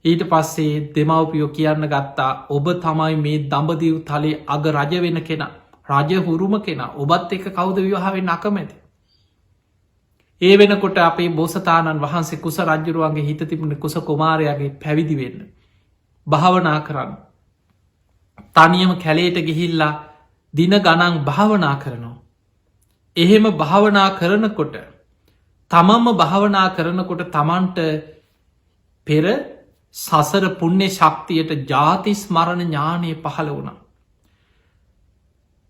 ඊට පස්සේ දෙමවපියෝ කියන්න ගත්තා ඔබ තමයි මේ දඹදිව් තලේ අග රජ වෙන කෙන රජ හුරුම කෙන ඔබත් එක කවුද විවාහවෙන් අකමැති. ඒ වෙනකොට අපේ බෝසතාණන් වහන්සේ කුස රජ්ජුරුවන්ගේ හිත තිබුණ කුස කුමාරයාගේ පැවිදි වෙන්න. භාවනා කරන්න. තනියම කැලේට ගිහිල්ලා දින ගණන් භාවනා කරනවා. එහෙම භාවනා කරනකොට තමම්ම භාවනා කරනකොට තමන්ට පෙර සසර පුුණ්‍ය ශක්තියට ජාතිස් මරණ ඥානය පහළ වුණා.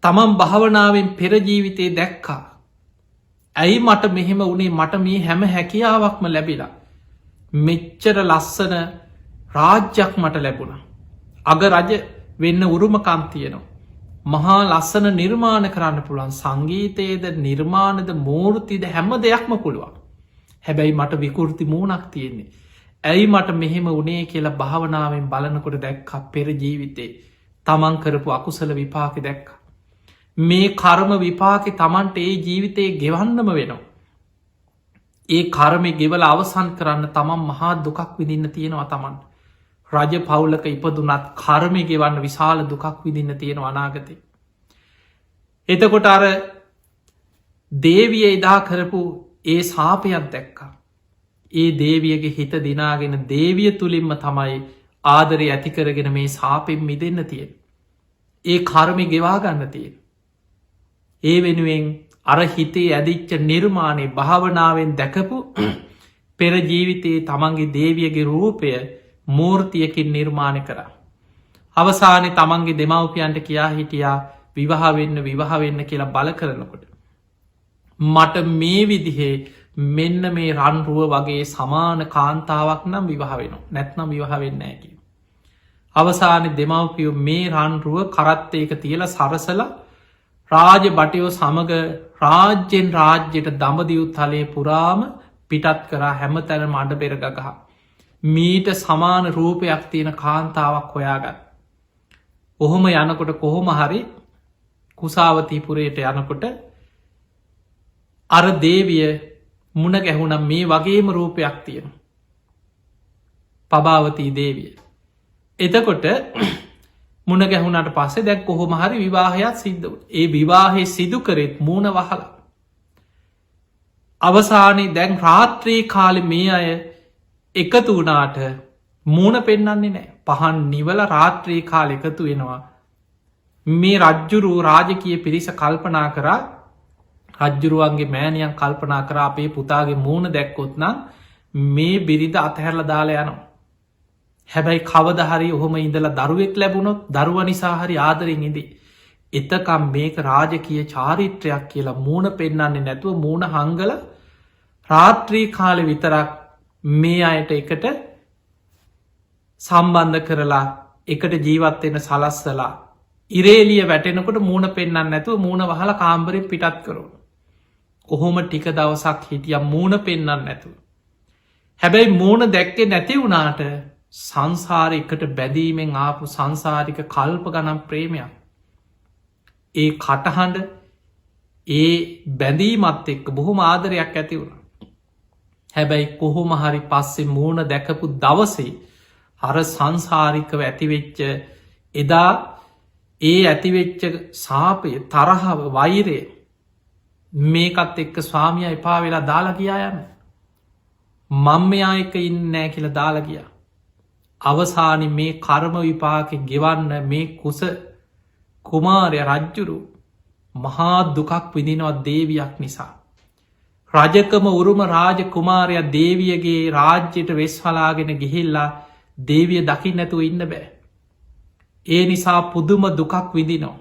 තමන් භාවනාවෙන් පෙරජීවිතය දැක්කා. ඇයි මට මෙහෙම වනේ මට මේ හැම හැකියාවක්ම ලැබිලා. මෙච්චර ලස්සන රාජ්‍යයක් මට ලැබුණ. අග රජ වෙන්න උරුමකම් තියෙනවා. මහා ලස්සන නිර්මාණ කරන්න පුළන් සංගීතයේද නිර්මාණද මූෘතිද හැම දෙයක්ම පුළුවන්. හැබැයි මට විකෘති මූුණක් තියෙන්නේ. ඇයි මට මෙහෙම උනේ කියලා භාවනාවෙන් බලනකොට දැක්ක පෙර ජීවිතේ තමන් කරපු අකුසල විපාක දැක්ක. මේ කර්ම විපාක තමන්ට ඒ ජීවිතයේ ගෙවන්නම වෙනවා. ඒ කර්මය ගෙවල අවසන් කරන්න තමන් මහා දුකක් විදින්න තියෙනවා තමන්. රජ පවුලක ඉපදුනත් කර්මය ගෙවන්න විශාල දුකක් විදින්න තියෙන අනාගතය. එතකොට අර දේවිය එදා කරපු ඒ සාපයක් දැක්කා. ඒ දේවියගේ හිත දිනාගෙන දේවිය තුළින්ම තමයි ආදරය ඇතිකරගෙන මේ සාපෙන් මිදන්න තියෙන. ඒ කර්මය ගෙවාගන්න තියෙන. ඒ වෙනුවෙන් අර හිතේ ඇදිච්ච නිර්මාණය භාවනාවෙන් දැකපු පෙර ජීවිතයේ තමන්ගේ දේවියගේ රූපය මූර්තියකින් නිර්මාණය කරා. අවසානය තමන්ගේ දෙමවපියන්ට කියා හිටියා විවාහවෙන්න කියලා බල කරනකොට. මට මේ විදිහේ මෙන්න මේ රන්රුව වගේ සමාන කාන්තාවක් නම් විවාහ වෙන නැත්නම් විවාහ වෙන්න ඇකි. අවසානය දෙමවපියෝ මේ රන්රුව කරත්තයක තියල සරසල රාජ බටයෝ සමඟ රාජ්‍යෙන් රාජ්‍යයට දඹදිව් තලේ පුරාම පිටත් කරා හැම තැන මඩ පෙරගගහ. මීට සමාන රූපයක් තියෙන කාන්තාවක් හොයාගත්. ඔහොම යනකොට කොහොම හරි කුසාවතිපුරයට යනකොට අර දේවිය මුණ ගැහුනම් මේ වගේම රූපයක් තියෙන. පභාවතී දේවිය. එතකොට මුණ ගැහුණට පස්සේ දැක් කොහොම හරි විවාහයක් සිද්ධ වූ. ඒ විවාහය සිදු කරෙත් මූුණ වහල. අවසානයේ දැන් රාත්‍රී කාලෙ මේ අය එකතු වනාට මූුණ පෙන්නන්නේ නෑ. පහන් නිවල රාත්‍රී කාල එකතු වෙනවා. මේ රජ්ජුරු රාජකය පිරිස කල්පනා කරා රජ්ජුරුවන්ගේ මෑනියන් කල්පනා කර අපේ පුතාගේ මූුණ දැක්කොත්නම් මේ බිරිඳ අතහැරල දාලා යනවා. හැබැයි කවදහරි ඔහොම ඉඳලා දරුවෙක් ලැබුණොත් දරුව නිසාහරි ආදරෙන් ඉදී. එතකම් මේක රාජකය චාරිත්‍රයක් කියලා මූුණ පෙන්නන්නේ නැතුව මූුණ හංගල රාත්‍රී කාලෙ විතරක් මේ අයට එකට සම්බන්ධ කරලා එකට ජීවත්වෙන සලස්සලා ඉරේලිය වැටෙනකොට මූුණ පෙන්න්න නැතුව මූුණ වහල කාම්බරෙ පිටත් කරුණ. කොහොම ටික දවසක් හිටිය මූුණ පෙන්න්න නැතුව. හැබැයි මූුණ දැක්කේ නැති වුණාට සංසාරයකට බැදීමෙන් ආපු සංසාරික කල්ප ගනම් ප්‍රේමයක්. ඒ කටහඬ ඒ බැඳීමත් එක්ක බොහොම ආදරයක් ඇති වුණ. හැබැයි කොහොම හරි පස්සේ මූුණ දැකපු දවසේ හර සංසාරිකව ඇතිවෙච්ච එදා ඒ ඇතිවෙච්ච සාපය තරහව වෛරය මේකත් එක්ක ස්වාමිය එපා වෙලා දාලා ගියා යන. මංමයායක ඉන්න නෑ කියල දාලා ගියා. අවසානි මේ කර්ම විපාක ගෙවන්න මේ කුස කුමාරය රජ්ජුරු මහා දුකක් විදිනවත් දේවියක් නිසා. රජකම උරුම රාජ කුමාරය දේවියගේ රාජ්‍යයට වෙස්වලාගෙන ගිහිල්ලා දේවිය දකිින් නැතුව ඉන්න බෑ. ඒ නිසා පුදුම දුකක් විදිනෝ.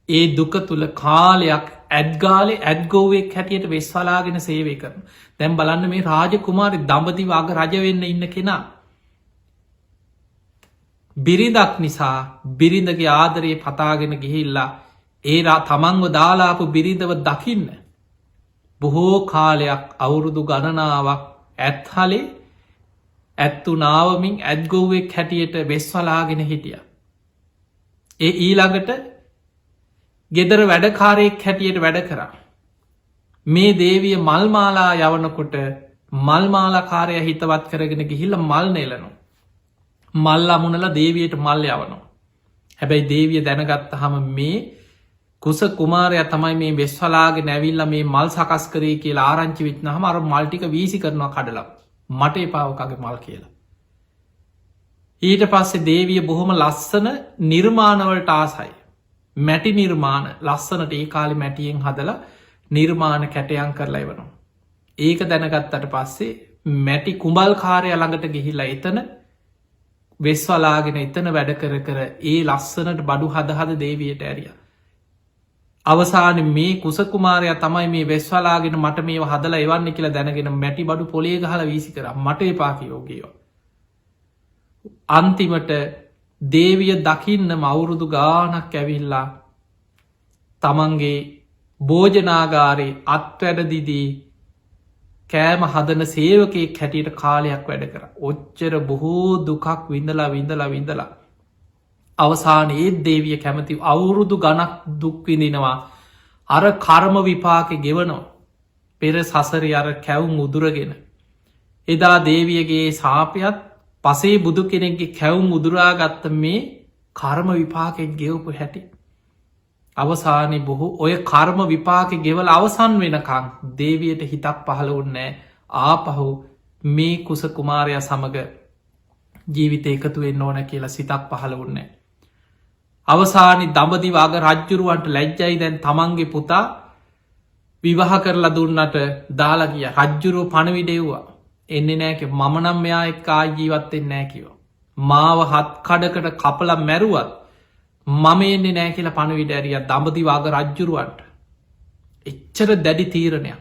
ඒ දුක තුළ කාලයක් ඇත්ගාලේ ඇත්ගෝවෙක් හැටියට වෙස්වලාගෙන සේවය කරන. දැම් බලන්න මේ රාජ කුමාරි දම්පති වග රජවෙන්න ඉන්න කෙනා. බිරිඳක් නිසා බිරිඳගේ ආදරයේ පතාගෙන ගිහිල්ලා ඒරා තමන්ව දාලාපු බිරිඳව දකින්න. බොහෝ කාලයක් අවුරුදු ගණනාවක් ඇත්හලේ ඇත්තු නාවමින් ඇත්ගෝවෙක් හැටියට වෙස්වලාගෙන හිටිය. ඒ ඊළඟට ගෙදර වැඩකාරයෙක් හැටියට වැඩ කරා. මේ දේවිය මල්මාලා යවනකොට මල්මාලාකාරය හිතවත් කරගෙන ගිහිල්ල මල් නෙලනු. මල් අමුණල දේවියට මල් යවනවා. හැබැයි දේවිය දැනගත්ත හම මේ කුස කුමාරය තමයි මේ වෙස්වලාගේ නැවිල්ල මේ මල් සකස් කරේ කියලා ආරංචි විත්න හම අර මල්ටික වීසි කරනවා කඩලා මට එපාවකගේ මල් කියලා. ඊට පස්සේ දේවිය බොහොම ලස්සන නිර්මාණවලට ආසයි. මැටි නිර්මාණ ලස්සනට ඒ කාලි මැටියෙන් හදල නිර්මාණ කැටයන් කරලා වනවා. ඒක දැනගත්තට පස්සේ මැටි කුඹල් කාරය ළඟට ගිහිල්ලා එතන වෙස්වලාගෙන එතන වැඩ කර ඒ ලස්සනට බඩු හදහද දේවයට ඇරිය. අවසාන මේ කුසකුමාරය තමයි මේ වෙස්වලාගෙන මට මේ හදලා එවන්න කියලා දැනගෙන මැටි බඩු පොලේ හල වීසි කර මට එපාකි යෝගයෝ. අන්තිමට දේවිය දකින්න මවුරුදු ගානක් ඇවිල්ලා තමන්ගේ භෝජනාගාරේ අත්වැඩදිදී කෑම හදන සේවකයෙක් හැටියට කාලයක් වැඩ කර. ඔච්චර බොහෝ දුකක් විඳලා අවසාන ඒත් දේවිය කැමති අවුරුදු ගණක් දුක්විඳිනවා. අර කර්ම විපාක ගෙවනෝ පෙර සසරි අර කැවුම් උදුරගෙන. එදා දේවියගේ සාපයත් පසේ බුදු කෙනෙක්ගේ කැවුම් උදුරාගත්ත මේ කර්ම විපාකෙත් ගෙවපු හැටි. අවසානය බොහෝ ඔය කර්ම විපාක ගෙවල අවසන් වෙනකං දේවියට හිතක් පහළ උන්නෑ ආපහු මේ කුස කුමාරය සමඟ ජීවිත එකතු වෙන්න ඕන කියලා සිතක් පහළ උන්නේ. අවසානි දඹදි වග රජ්ජුරුවන්ට ලැජ්ජයි දැන් තමන්ගේ පුතා විවාහ කරලා දුන්නට දාලා කිය රජ්ජුරුව පණවිඩෙව්වා එන්නේ නෑක මනම් මෙයා එක් ආජීවත්තෙන් නෑකිවෝ. මාව හත් කඩකට කපල මැරුවත් මම එන්නේ නෑ කියලා පණවිඩ ඇරිය දඹදි වග රජ්ජුරුවන්ට. එච්චර දැඩි තීරණයක්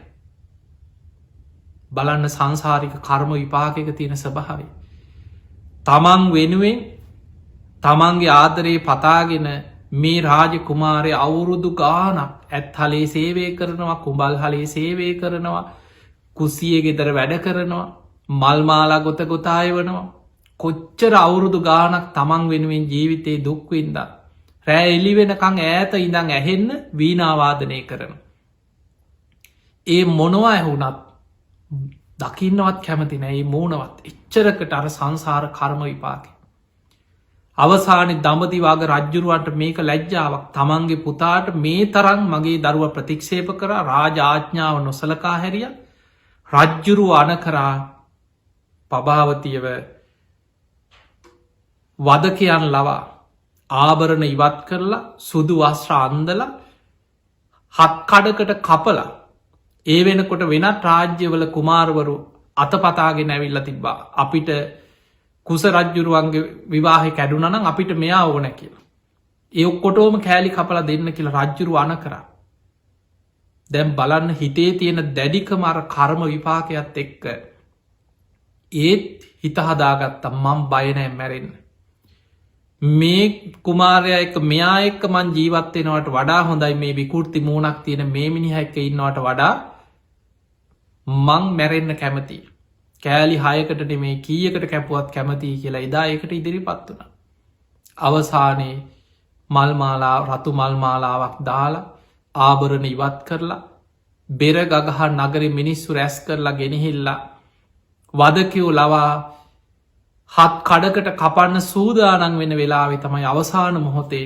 බලන්න සංසාරික කර්ම විපාකක තියෙන ස්වභාවය. තමන් වෙනුවෙන් තමන්ගේ ආදරයේ පතාගෙන මේ රාජ කුමාරය අවුරුදු ගානක් ඇත් හලේ සේවය කරනවා කුඹල් හලේ සේවය කරනවා කුසිය ගෙදර වැඩ කරනවා මල්මාලා ගොත ගොතාය වනවා කොච්චර අවුරුදු ගානක් තමන් වෙනුවෙන් ජීවිතයේ දුක්වින්ද රෑ එලි වෙනකං ඈත ඉඳං ඇහෙන්න වීනාවාදනය කරන. ඒ මොනවා ඇහුනත් දකින්නවත් කැමති නෑ මූනවත් එච්චරකට අර සංසාර කර්ම විපාක. අවසානි දඹදි වග රජ්ජුරුවන්ට මේක ලැජ්ජාවක් තමන්ගේ පුතාට මේ තරන් මගේ දරුව ප්‍රතික්ෂේප කර රාජාඥාව නොසලකා හැරිය රජ්ජුරුව අන කරා පභාවතියව වදකයන් ලවා ආභරණ ඉවත් කරලා සුදු වස්්‍ර අන්දල හත් කඩකට කපලා ඒ වෙනකොට වෙනත් රාජ්‍යවල කුමාරවරු අතපතාගෙන ඇවිල්ල තිබ්බා අපිට කුස රජ්ජුරුවන්ගේ විවාහ කැඩුනනම් අපිට මෙයා ඕන කියලා. ඒ ඔක්කොටෝම කෑලි කපල දෙන්න කියලා රජ්ජුරු අන කරා. දැම් බලන්න හිතේ තියෙන දැඩිකම අර කර්ම විපාකයක් එක්ක ඒත් හිතහදාගත්තා මං බයනෑ මැරෙන්න. මේ කුමාරය එක මෙයා එක්ක මං ජීවත්වෙනවට වඩා හොඳයි මේ විකෘති මූුණක් තියෙන මේ මිනිහැක්ක ඉන්නවට වඩා මං මැරෙන්න්න කැමති. කෑලි හයකට මේ කීයකට කැපුවත් කැමතියි කියලා එදා එකට ඉදිරි පත් වන. අවසානයේ මල්මාලා රතු මල්මාලාවක් දාලා ආභරණ ඉවත් කරලා බෙර ගගහ නගර මිනිස්සු රැස් කරලා ගෙනහිල්ලා වදකයෝ ලවා හත් කඩකට කපන්න සූදානන් වෙන වෙලාවෙ තමයි අවසාන මොහොතේ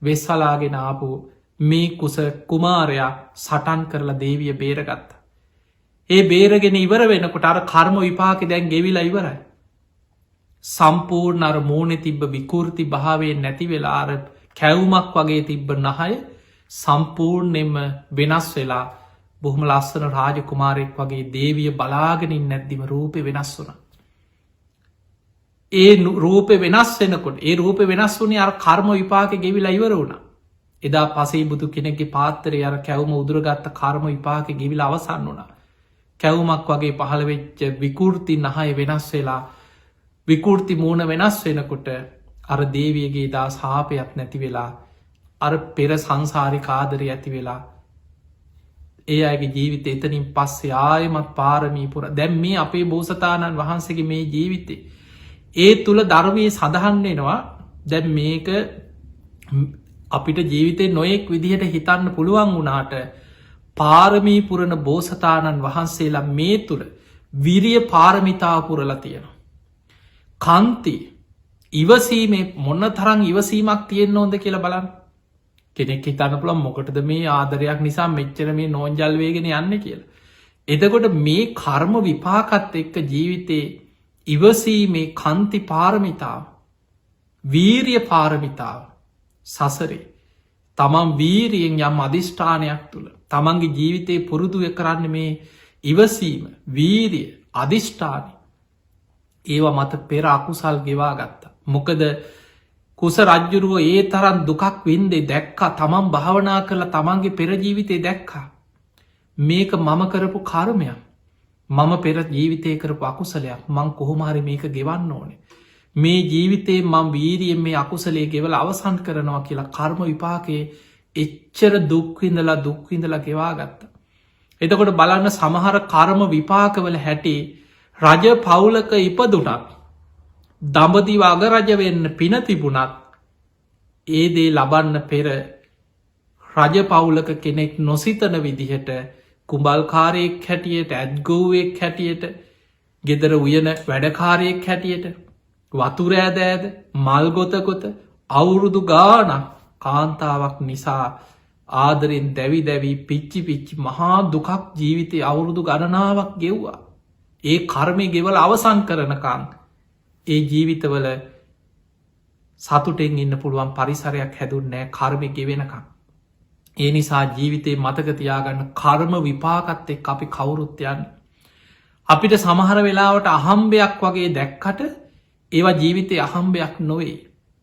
වෙස්වලාගෙන ආපු මේ කුස කුමාරයා සටන් කරලා දේවිය බේරගත්ත. ඒ බේරගෙන ඉවර වෙනකොට අර කර්ම විපාක දැන් ගෙවිලා ඉවරයි. සම්පූර්ණ අර මූුණෙ තිබ්බ විකෘති භාවයෙන් නැති වෙලා අර කැවුමක් වගේ තිබ්බ නහය සම්පූර්ණයෙන්ම වෙනස් වෙලා බොහොම ලස්සන රාජ කුමාරයෙක් වගේ දේවිය බලාගෙනින් නැද්දිම රූපය වෙනස් වන. ඒ රූපය වෙනස් වෙනකොට ඒ රූපය වෙනස් වනේ අර කර්ම විපාක ගෙවිලා ඉවර වුණ. එදා පසේ බුදු කෙනෙගේ පාත්තරය අර කැවුම උදුරගත්ත කර්ම විපාක ගිවිල අවසන්න වුණා. කැවුමක් වගේ පහළවෙච්ච විකෘති නහය වෙනස් වෙලා විකෘති මූුණ වෙනස් වෙනකොට අර දේවියගේ දා සාපයක් නැති වෙලා අර පෙර සංසාරි කාදරය ඇති වෙලා ඒ අයගේ ජීවිත එතනින් පස්සේ ආයමත් පාරමීපුර දැම් මේ අපේ බෝසතාණන් වහන්සේගේ මේ ජීවිතේ. ඒ තුළ ධර්මය සඳහන්නෙනවා දැන් මේක අපිට ජීවිතය නොයෙක් විදිහට හිතන්න පුළුවන් වුණාට පාරමීපුරණ බෝසතාණන් වහන්සේලා මේ තුළ විරිය පාරමිතාපුරල තියෙනවා. කන්ති ඉවසීමේ මොන්න තරං ඉවසීමක් තියෙන් ඕොද කියලා බලන්න කෙනෙක් හිතන්න පුළන් මොකටද මේ ආදරයක් නිසා මෙච්චර මේ නෝන්ජල්වේගෙන යන්න කියලා. එදකොට මේ කර්ම විපාකත් එක්ක ජීවිතේ ඉවසීමේ කන්ති පාරමිතාව වීරිය පාරමිතාව සසරේ තමන් වීරියෙන් යම් අධිෂ්ඨානයක් තුළ තමන්ගේ ජීවිතයේ පුරුදුව කරන්න මේ ඉවසීම වීරිය අධිෂ්ඨානය ඒවා මත පෙර අකුසල් ගෙවා ගත්තා. මොකද කුස රජ්ජුරුව ඒ තරන් දුකක් වින්දේ දැක්කා තමන් භාවනා කරලා තමන්ගේ පෙරජීවිතය දැක්කා. මේක මම කරපු කර්මයක් මම පෙර ජීවිතය කරපු අකුසලයක් මං කොහොමහරි මේක ගෙවන්න ඕනේ. මේ ජීවිතේ මං වීරියෙන් මේ අකුසලේ ගෙවල අවසන් කරනවා කියලා කර්ම විපාකයේ එච්චර දුක්විඳලා දුක්විඳලා ගෙවා ගත්ත. එතකොට බලන්න සමහර කර්ම විපාකවල හැටි රජ පවුලක ඉපදුනත් දඹදිව අගරජ වෙන්න පින තිබුණත් ඒ දේ ලබන්න පෙර රජ පවුලක කෙනෙක් නොසිතන විදිහට කුඹල්කාරයෙක් හැටියට ඇත්ගෝවෙක් හැටියට ගෙදර උයන වැඩකාරයෙක් හැටියට වතුරෑදෑද මල්ගොතකොත අවුරුදු ගානක් කාන්තාවක් නිසා ආදරෙන් දැවි දැවී පිච්චි පිච්චි මහා දුකක් ජීවිතය අවුරුදු ගණනාවක් ගෙව්වා. ඒ කර්මය ගෙවල අවසන් කරනකං ඒ ජීවිතවල සතුටෙන් ඉන්න පුළුවන් පරිසරයක් හැදුන්නෑ කර්මය ගෙවෙනකං. ඒ නිසා ජීවිතේ මතකතියාගන්න කර්ම විපාකත් එක් අපි කවුරුත්යන්න. අපිට සමහර වෙලාවට අහම්බයක් වගේ දැක්කට ඒවා ජීවිතය අහම්බයක් නොවේ.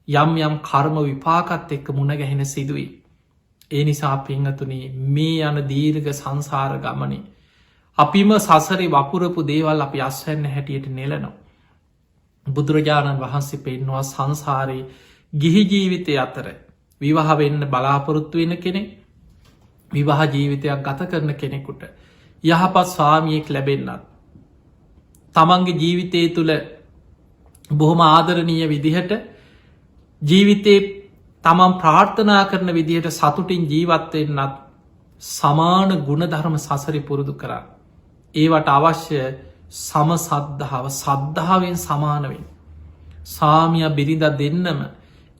යම් යම් කර්ම විපාකත් එක්ක මුණගැහෙන සිදුවී. ඒ නිසා පිංහතුනේ මේ යන දීර්ග සංසාර ගමනේ. අපිම සසරි වපුරපු දේවල් අපි අස්වැන්න හැටියට නෙලනවා. බුදුරජාණන් වහන්සේ පෙන්වා සංසාරයේ ගිහි ජීවිතය අතර විවාහ වෙන්න බලාපොරොත්තු වෙන කෙනෙ විවාහ ජීවිතයක් ගත කරන කෙනෙකුට යහපත් ස්වාමියෙක් ලැබෙන්න්නත්. තමන්ගේ ජීවිතය තුළ බොහොම ආදරණීය විදිහට ජීවිතේ තමන් ප්‍රාර්ථනා කරන විදිහට සතුටින් ජීවත්වයෙන්න්නත් සමාන ගුණධර්ම සසරි පුරුදු කරා. ඒවට අවශ්‍ය සම සද්ධාව සද්ධාවෙන් සමානවෙන්. සාමිය බිරිඳ දෙන්නම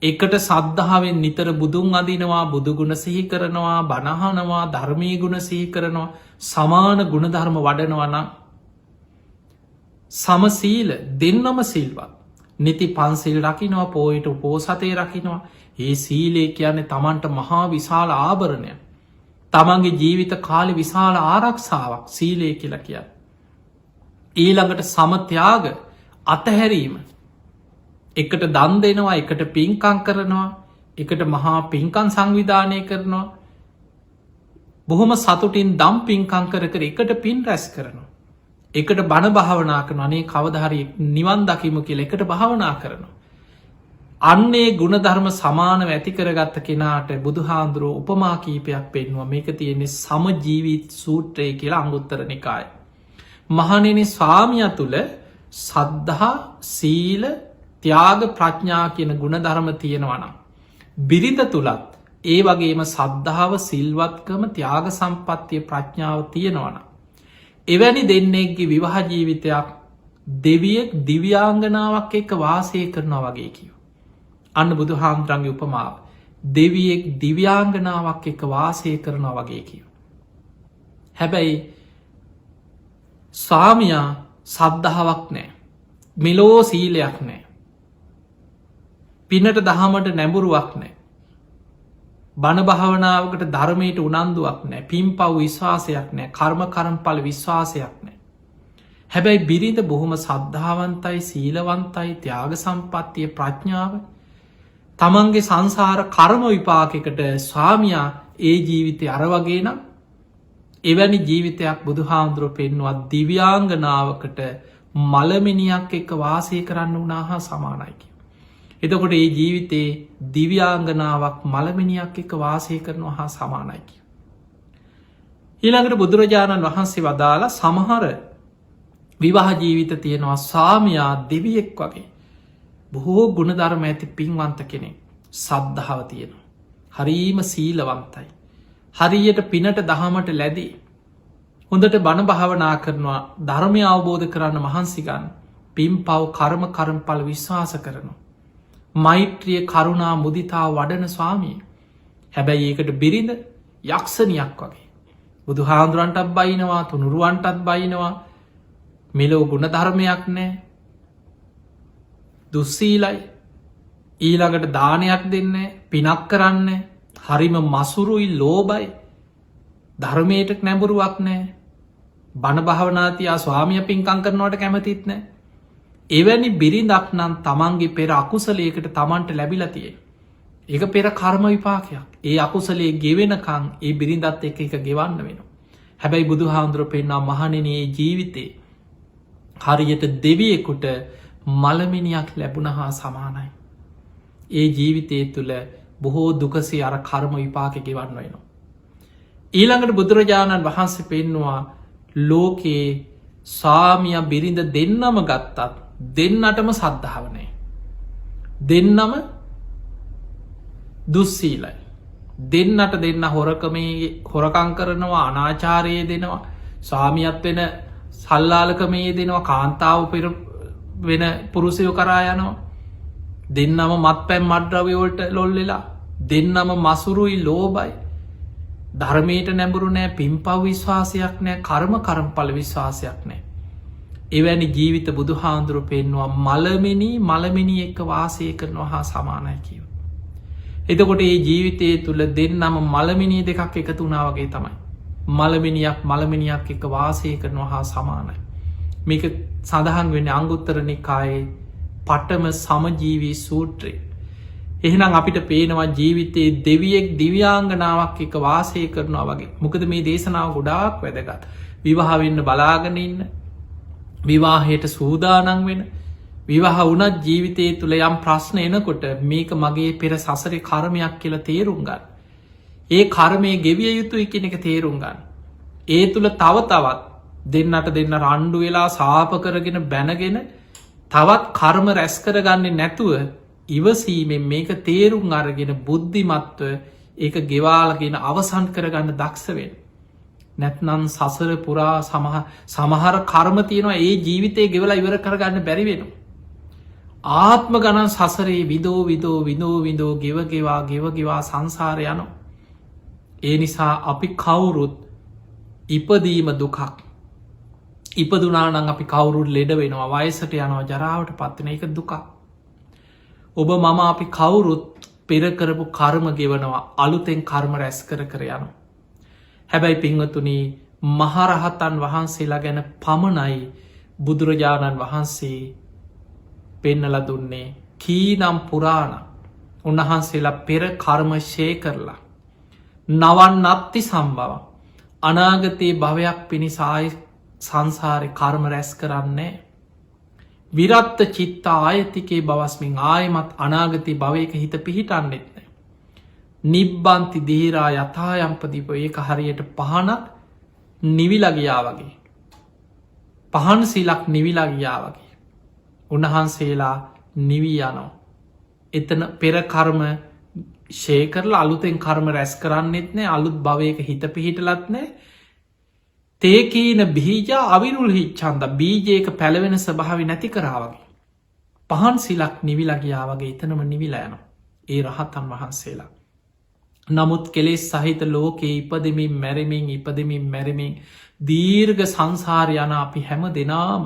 එකට සද්ධාවෙන් නිතර බුදුන් අදිනවා බුදුගුණ සිහි කරනවා බණහනවා ධර්මී ගුණ සිහි කරනවා සමාන ගුණධර්ම වඩනවනම් සමසීල දෙන්නම සිල්වත් නිති පන්සිල් රකිනවා පෝයිට පෝසතය රකිනවා ඒ සීලේ කියන්නේ තමන්ට මහා විශාල ආභරණය තමන්ගේ ජීවිත කාලි විශාල ආරක්ෂාවක් සීලේ කියලා කිය. ඊළඟට සමත්‍යාග අතහැරීම එකට දන් දෙනවා එකට පින්කං කරනවා එකට මහා පින්කන් සංවිධානය කරනවා බොහොම සතුටින් දම් පින්කං කර එකට පින් රැස් කරනවා. එකට බණ භාවනා කරන අනේ කවදහරි නිවන් දකිමු කියල එකට භාවනා කරනවා. අන්නේ ගුණධර්ම සමානව ඇති කරගත්ත කෙනාට බුදුහාන්දුරුව උපමා කීපයක් පෙන්වා මේක තියෙන්නේ සමජීවිත් සූත්‍රය කියලා අංගුත්තර නිකාය. මහනෙන ස්වාමිය තුළ සද්ධහා සීල ත්‍යාග ප්‍රඥා කියන ගුණධර්ම තියෙනවනම්. බිරිඳ තුළත් ඒ වගේම සද්ධාව සිල්වත්කම ත්‍යාග සම්පත්තිය ප්‍රඥාව තියෙනවනම්. එවැනි දෙන්නෙක්ගේ විවාහ ජීවිතයක් දෙවියෙක් දිව්‍යාංගනාවක් එක්ක වාසය කරනවා වගේ කියව. අන්න බුදු හාමුදුරන්ගේ උපමාව දෙවියෙක් දිව්‍යාංගනාවක් එක්ක වාසය කරනවා වගේ කියව. හැබැයි ස්වාමියා සද්ධාවක් නෑ මෙලෝ සීලයක් නෑ පිනට දහමට නැඹුරුවක් නෑ බණ භාවනාවකට ධර්මයට උනන්දුවක් නෑ පින් පව් විශ්වාසයක් නෑ කර්ම කරම්පල විශ්වාසයක් නෑ. හැබැයි බිරිඳ බොහොම සද්ධාවන්තයි සීලවන්තයි ත්‍යාග සම්පත්තිය ප්‍රඥාව තමන්ගේ සංසාර කර්ම විපාකෙකට ස්වාමියා ඒ ජීවිතය අර වගේ නම් එවැනි ජීවිතයක් බුදුහාමුදුරුව පෙන්නුවත් දිව්‍යාංගනාවකට මළමිනියක් එක්ක වාසය කරන්න වනා හා සමානයිකි. එතකොට ඒ ජීවිතේ දිව්‍යාංගනාවක් මළමිනියක් එක්ක වාසය කරනවා හා සමානයිකි. ඊළඟට බුදුරජාණන් වහන්සේ වදාලා සමහර විවාහ ජීවිත තියෙනවා සාමයා දෙවියෙක් වගේ බොහෝ ගුණධර්ම ඇති පින්වන්ත කෙනෙක් සද්ධාව තියෙනවා. හරීම සීලවන්තයි. හරියට පිනට දහමට ලැදී. හොඳට බණ භාවනා කරනවා ධර්මය අවබෝධ කරන්න මහන්සිගන්න පින් පව් කර්ම කරම්පල විශ්වාස කරනවා. මෛත්‍රිය කරුණා මුදිතා වඩන ස්වාමී. හැබැයි ඒකට බිරිඳ යක්ෂණයක් වගේ. බුදු හාන්දුරන්ටත් බයිනවා තුනුරුවන්ටත් බයිනවා මෙලෝ ගුණ ධර්මයක් නෑ දුස්සීලයි ඊළඟට දානයක් දෙන්න පිනක් කරන්න හරිම මසුරුයි ලෝබයි ධර්මයට නැඹුරුවක් නෑ බණ භාවනාතියා ස්වාමිය පින්කං කරනවට කැමතිත් නෑ එවැනි බිරිඳක් නම් තමන්ගේ පෙර අකුසලයකට තමන්ට ලැබිලතියේ ඒක පෙර කර්ම විපාකයක් ඒ අකුසලේ ගෙවෙනකං ඒ බිරිඳත් එක ගෙවන්න වෙන හැබැයි බුදු හාමුදුරුව පෙන්නා මහණනේ ජීවිතේ හරියට දෙවියෙකුට මළමිනියක් ලැබුණ හා සමානයි. ඒ ජීවිතය තුළ බොහෝ දුකසේ අර කර්ම විපාක ගෙවන්න වෙනවා. ඊළඟට බුදුරජාණන් වහන්සේ පෙන්නවා ලෝකයේ ස්වාමිය බිරිඳ දෙන්නම ගත්තත් දෙන්නටම සද්ධාවනය. දෙන්නම දුස්සීලයි. දෙන්නට දෙන්න හොරකමේ හොරකං කරනවා අනාචාරයේ දෙනවා ස්වාමියත් වෙන සල්ලාලකමේ දෙනවා කාන්තාව පෙර වෙන පුරුසයෝ කරා යනවා දෙන්නම මත් පැම් මඩ්‍රවයෝල්ට ලොල්ලෙලා දෙන්නම මසුරුයි ලෝබයි ධර්මයට නැඹුරු නෑ පින්පව් විශ්වාසයක් නෑ කර්ම කරම්පල විශ්වාසයක් නෑ එවැනි ජීවිත බුදු හාන්දුරු පෙන්වා මළමිනි එක්ක වාසය කරනවා හා සමානය කියව. එතකොට ඒ ජීවිතය තුළ දෙන්නම මළමිනී දෙකක් එකතු වනාවගේ තමයි. මළමිනියක් එක වාසය කරනවා හා සමානයි. මේක සඳහන් වෙන අංගුත්තර නිකායේ පටම සමජීවී සූත්‍රය. එහෙනම් අපිට පේනවා ජීවිතයේ දෙවියෙක් දිව්‍යාංගනාවක් එක වාසය කරනවා වගේ. මොකද මේ දේශනාව ගොඩාක් වැදගත්. විවාහවෙන්න බලාගෙන ඉන්න විවාහයට සූදානන් වෙන විවාහ වුණත් ජීවිතය තුළ යම් ප්‍රශ්න එනකොට මේක මගේ පෙර සසරි කර්මයක් කියලා තේරුම් ගන්න. ඒ කර්මය ගෙවිය යුතු එකන එක තේරුම් ගන්න. ඒ තුළ තව තවත් දෙන්නට දෙන්න රණ්ඩු වෙලා සාප කරගෙන බැනගෙන තවත් කර්ම රැස් කරගන්නේ නැතුව ඉවසීමෙන් මේක තේරුම් අරගෙන බුද්ධිමත්ව ඒක ගෙවාලගෙන අවසන් කරගන්න දක්ෂවෙන්. නැත්නම් සසර පුරා සමහර කර්ම තියෙනවා ඒ ජීවිතය ගෙවලා ඉවර කරගන්න බැරිවෙනවා. ආත්ම ගණන් සසරේ විදෝ ගෙවගෙවා සංසාර යනවා. ඒ නිසා අපි කවුරුත් ඉපදීම දුකක් ඉපදුනානං අපි කවුරුත් ලෙඩ වෙනවා වයසට යනවා ජරාවට පත්වන එක දුකක්. ඔබ මම අපි කවුරුත් පෙරකරපු කර්ම ගෙවනවා අලුතෙන් කර්ම රැස් කර යනවා. හැබැයි පින්වතුනි මහරහතන් වහන්සේලා ගැන පමණයි බුදුරජාණන් වහන්සේ පෙන්නල දුන්නේ කීනම් පුරාණ උන්වහන්සේලා පෙර කර්මශය කරලා නවන් නත්ති සම්බව අනාගතයේ භවයක් පිණිසායි සංසාරය කර්ම රැස් කරන්නේ විරත්ත චිත්තා ආයතිකේ බවස්මින් ආයමත් අනාගතය භවයක හිත පිහිටන්නෙත්න නිබ්බන්ති දීරා යථායම්පදිප ඒක හරියට පහනක් නිවිලගයා වගේ පහන් සිලක් නිවිලගයා වගේ උන්වහන්සේලා නිවී යනෝ එතන පෙරකර්ම ශේකරලා අලුතෙන් කර්ම රැස් කරන්නෙත් නෑ අලුත් භවයක හිත පිහිටලත් නෑ තේකීන බීජා අවිරුල් හිච්චන්ද බීජයක පැළවෙන ස්භාවි නැති කරාවගේ පහන් සිලක් නිවිලගයා වගේ එතනම නිවිලයනවා ඒ රහතන් වහන්සේලා. නමුත් කෙලෙස් සහිත ලෝකයේ ඉපදමින් මැරමින් දීර්ඝ සංසාර යන අපි හැම දෙනාම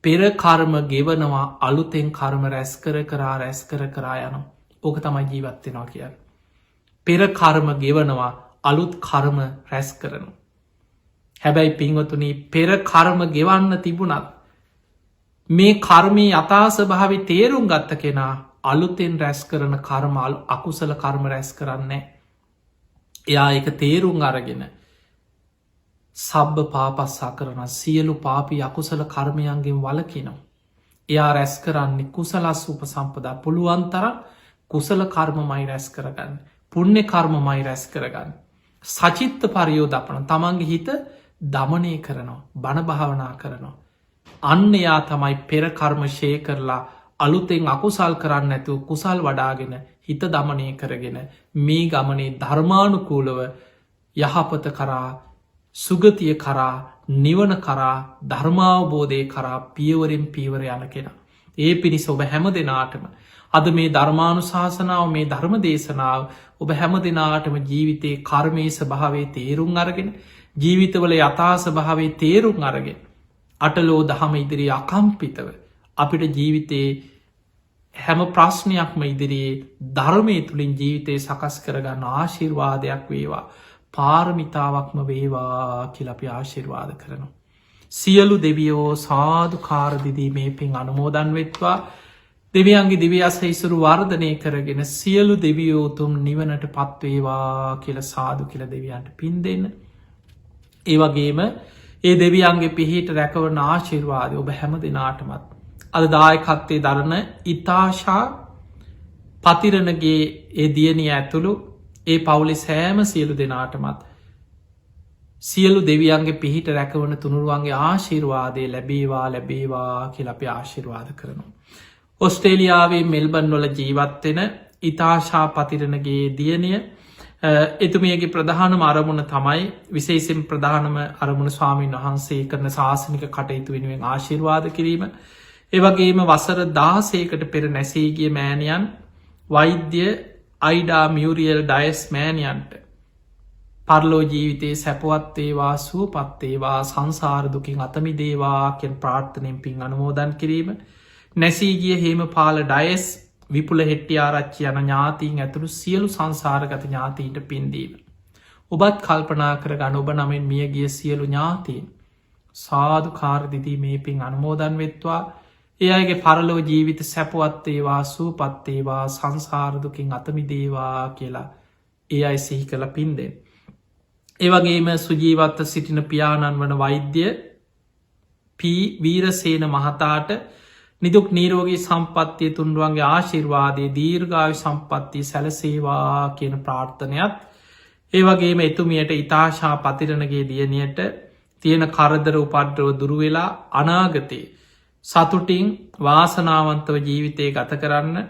පෙර කර්ම ගෙවනවා අලුතෙන් කර්ම රැස් කර යන ඕක තමයි ජීවත්වෙනවා කියන්න. පෙර කර්ම ගෙවනවා අලුත් කර්ම රැස් කරනු. හැබැයි පින්වතුනි පෙර කර්ම ගෙවන්න තිබුණත් මේ කර්මී අතාස භාවි තේරුම් ගත්ත කෙනා අලුතෙන් රැස් කරන කර්ම අකුසල කර්ම රැස් කරන්නේ. එයා එක තේරුම් අරගෙන සබ්බ පාපස්සා කරන සියලු පාපී අකුසල කර්මයන්ගෙන් වලකිනවා. එයා රැස් කරන්නේ කුසලස් උපසම්පදා පුළුවන්තරම් කුසල කර්මමයි රැස් කරගන්න. පුුණ්‍ය කර්මමයි රැස් කරගන්න. සචිත්ත පරියෝදපන තමන්ගේ හිත දමනය කරනවා. බණ භාවනා කරනවා. අන්න එයා තමයි පෙරකර්ම ශය කරලා අලුතෙන් අකුසල් කරන්න ඇතු කුසල් වඩාගෙන හිත දමනය කරගෙන මේ ගමනේ ධර්මානුකූලව යහපත කරා සුගතිය කරා නිවන කරා ධර්මාවබෝධය කරා පියවරෙන් පීවර යන කෙන. ඒ පිණිස ඔබ හැම දෙනාටම අද මේ ධර්මානු ශාසනාව මේ ධර්ම දේශනාව ඔබ හැම දෙනාටම ජීවිතයේ කර්මයේ ස්භාවේ තේරුම් අරගෙන ජීවිතවල යථාස භාවේ තේරුම් අරගෙන අටලෝ දහම ඉදිරි අකම්පිතව අපිට ජීවිතයේ හැම ප්‍රශ්නයක්ම ඉදිරියේ ධර්මය තුළින් ජීවිතය සකස් කරගන්න ආශිර්වාදයක් වේවා පාරමිතාවක්ම වේවා කියලපි ආශිර්වාද කරනවා. සියලු දෙවියෝ සාධු කාරදිදී මේ පින් අනුමෝදන් වෙත්වා දෙවියන්ගේ දිවියස ඉසුරු වර්ධනය කරගෙන සියලු දෙවියෝතුම් නිවනට පත්වේවා කියල සාදු කියල දෙවියන්ට පින් දෙන්න. ඒවගේම ඒ දෙවියන්ගේ පිහිට රැකවන ආශිර්වාද ඔබ හැම දෙනාටමත්. අද දායකත්තේ දරන ඉතාශා පතිරණගේ ඒ දියණිය ඇතුළු ඒ පවුලෙ සෑම සියලු දෙනාටමත් සියලු දෙවියන්ගේ පිහිට රැකවන තුනුරුවන්ගේ ආශිර්වාදය ලැබේවා කියලපි ආශිර්වාද කරනවා. ඔස්ට්‍රේලියාවේ මෙල්බන් වල ජීවත්වෙන ඉතාශා පතිරණගේ දියණිය එතුමියගේ ප්‍රධානම අරමුණ තමයි විශේෂෙන් ප්‍රධානම අරමුණ ස්වාමීන් වහන්සේ කරන ශාසනික කටයුතු වෙනුවෙන් ආශිර්වාද කිරීම. ඒවගේම වසර 16කට පෙර නැසේගිය මෑණියන් වෛද්‍ය අයිඩා මියරියල් ඩයස් මෑණියන්ට පරලෝ ජීවිතයේ සැපවත්තේවා සුවපත්තේවා සංසාරදුකින් අතමිදේවා කියෙන් ප්‍රාර්ථනයෙන් පින් අනුමෝදන් කිරීම. නැසීගිය හෙම පාල ඩයස් විපුල හෙට්ටි ආරච්චි යන ඥාතීන් ඇතුළු සියලු සංසාරගත ඥාතීන්ට පින්දීම. ඔබත් කල්පනා කර ගන ඔබ නමෙන් මියගිය සියලු ඥාතීන් සාධු කාරදිදී මේ පින් අනුමෝදන් වෙත්වා ඒ අයගේ පරලෝ ජීවිත සැපවත්තේවා සූපත්තේවා සංසාරදුකින් අතමිදේවා කියලා ඒ අයි සිහි කළ පින්දෙන්. ඒවගේම සුජීවත්ත සිටින පියාණන් වන වෛද්‍ය වීරසේන මහතාට නිදුක් නීරෝගී සම්පත්තිය තුන්රුවන්ගේ ආශිර්වාදය දීර්ගාවි සම්පත්තිය සැලසේවා කියන ප්‍රාර්ථනයත් ඒවගේම එතුමියට ඉතාශා පතිරණගේ දියණියට තියෙන කරදර උපද්‍රව දුරුවෙලා අනාගතයේ සතුටින් වාසනාවන්තව ජීවිතය ගත කරන්න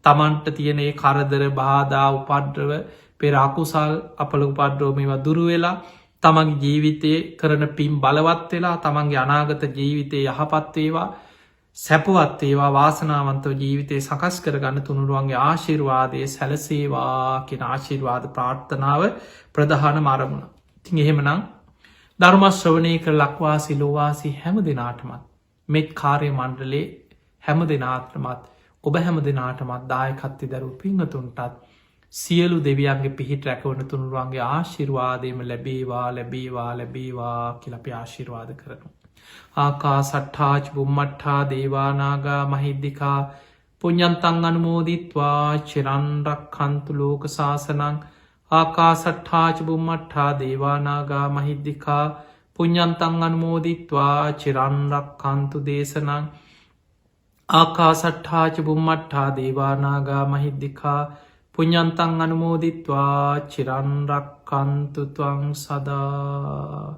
තමන්ට තියනේ කරදර බාධා උපද්‍රව පෙර අකුසල් අපල උපද්‍රෝමව දුරුවෙලා තමන්ගේ ජීවිතය කරන පින් බලවත් වෙලා තමන්ගේ අනාගත ජීවිතය යහපත්වේවා සැපවත්තේවා වාසනාවන්තව ජීවිතය සකස් කරගන්න තුනුරුවන්ගේ ආශිර්වාදය සැලසේවා කෙන ආශිර්වාද ප්‍රාර්ථනාව ප්‍රධාන මරමුණ. තින් එහෙමනම් ධර්මශ්‍රවනය කර ලක්වාසි ලෝවාසි හැම දෙනාටමත් මෙත් කාරය මණ්ඩලේ හැම දෙනාත්‍රමත් ඔබ හැම දෙනාටමත් දායකත්ති දරු පිංහතුන්ටත් සියලු දෙවියන්ගේ පිහිට රැකවන තුනුරුවන්ගේ ආශිර්වාදයම ලැබේවා කියලපි ආශිර්වාද කරනු. ආකා සට්ඨාච බුම්මට්ඨා දේවානාගා මහිද්දිකා පුඤ්ඤන්තං අනුමෝදිත්වා චිරන්රක් කන්තු ලෝක සාසනං ආකා සට්ඨාච බුම්මට්ඨා දේවානාගා මහිද්දිකා පුඤ්ඤන්තං අනුමෝදිත්වා චිරන්රක් කන්තු දේශනං ආකා සට්ඨාච බුම්මට්ඨා දේවානාගා මහිද්දිකා පුඤ්ඤන්තං අනුමෝදිත්වා චිරන්රක් කන්තු ත්වං සදා.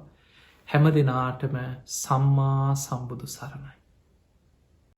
හැම දෙනාටම සම්මා සම්බුදු සරණයි.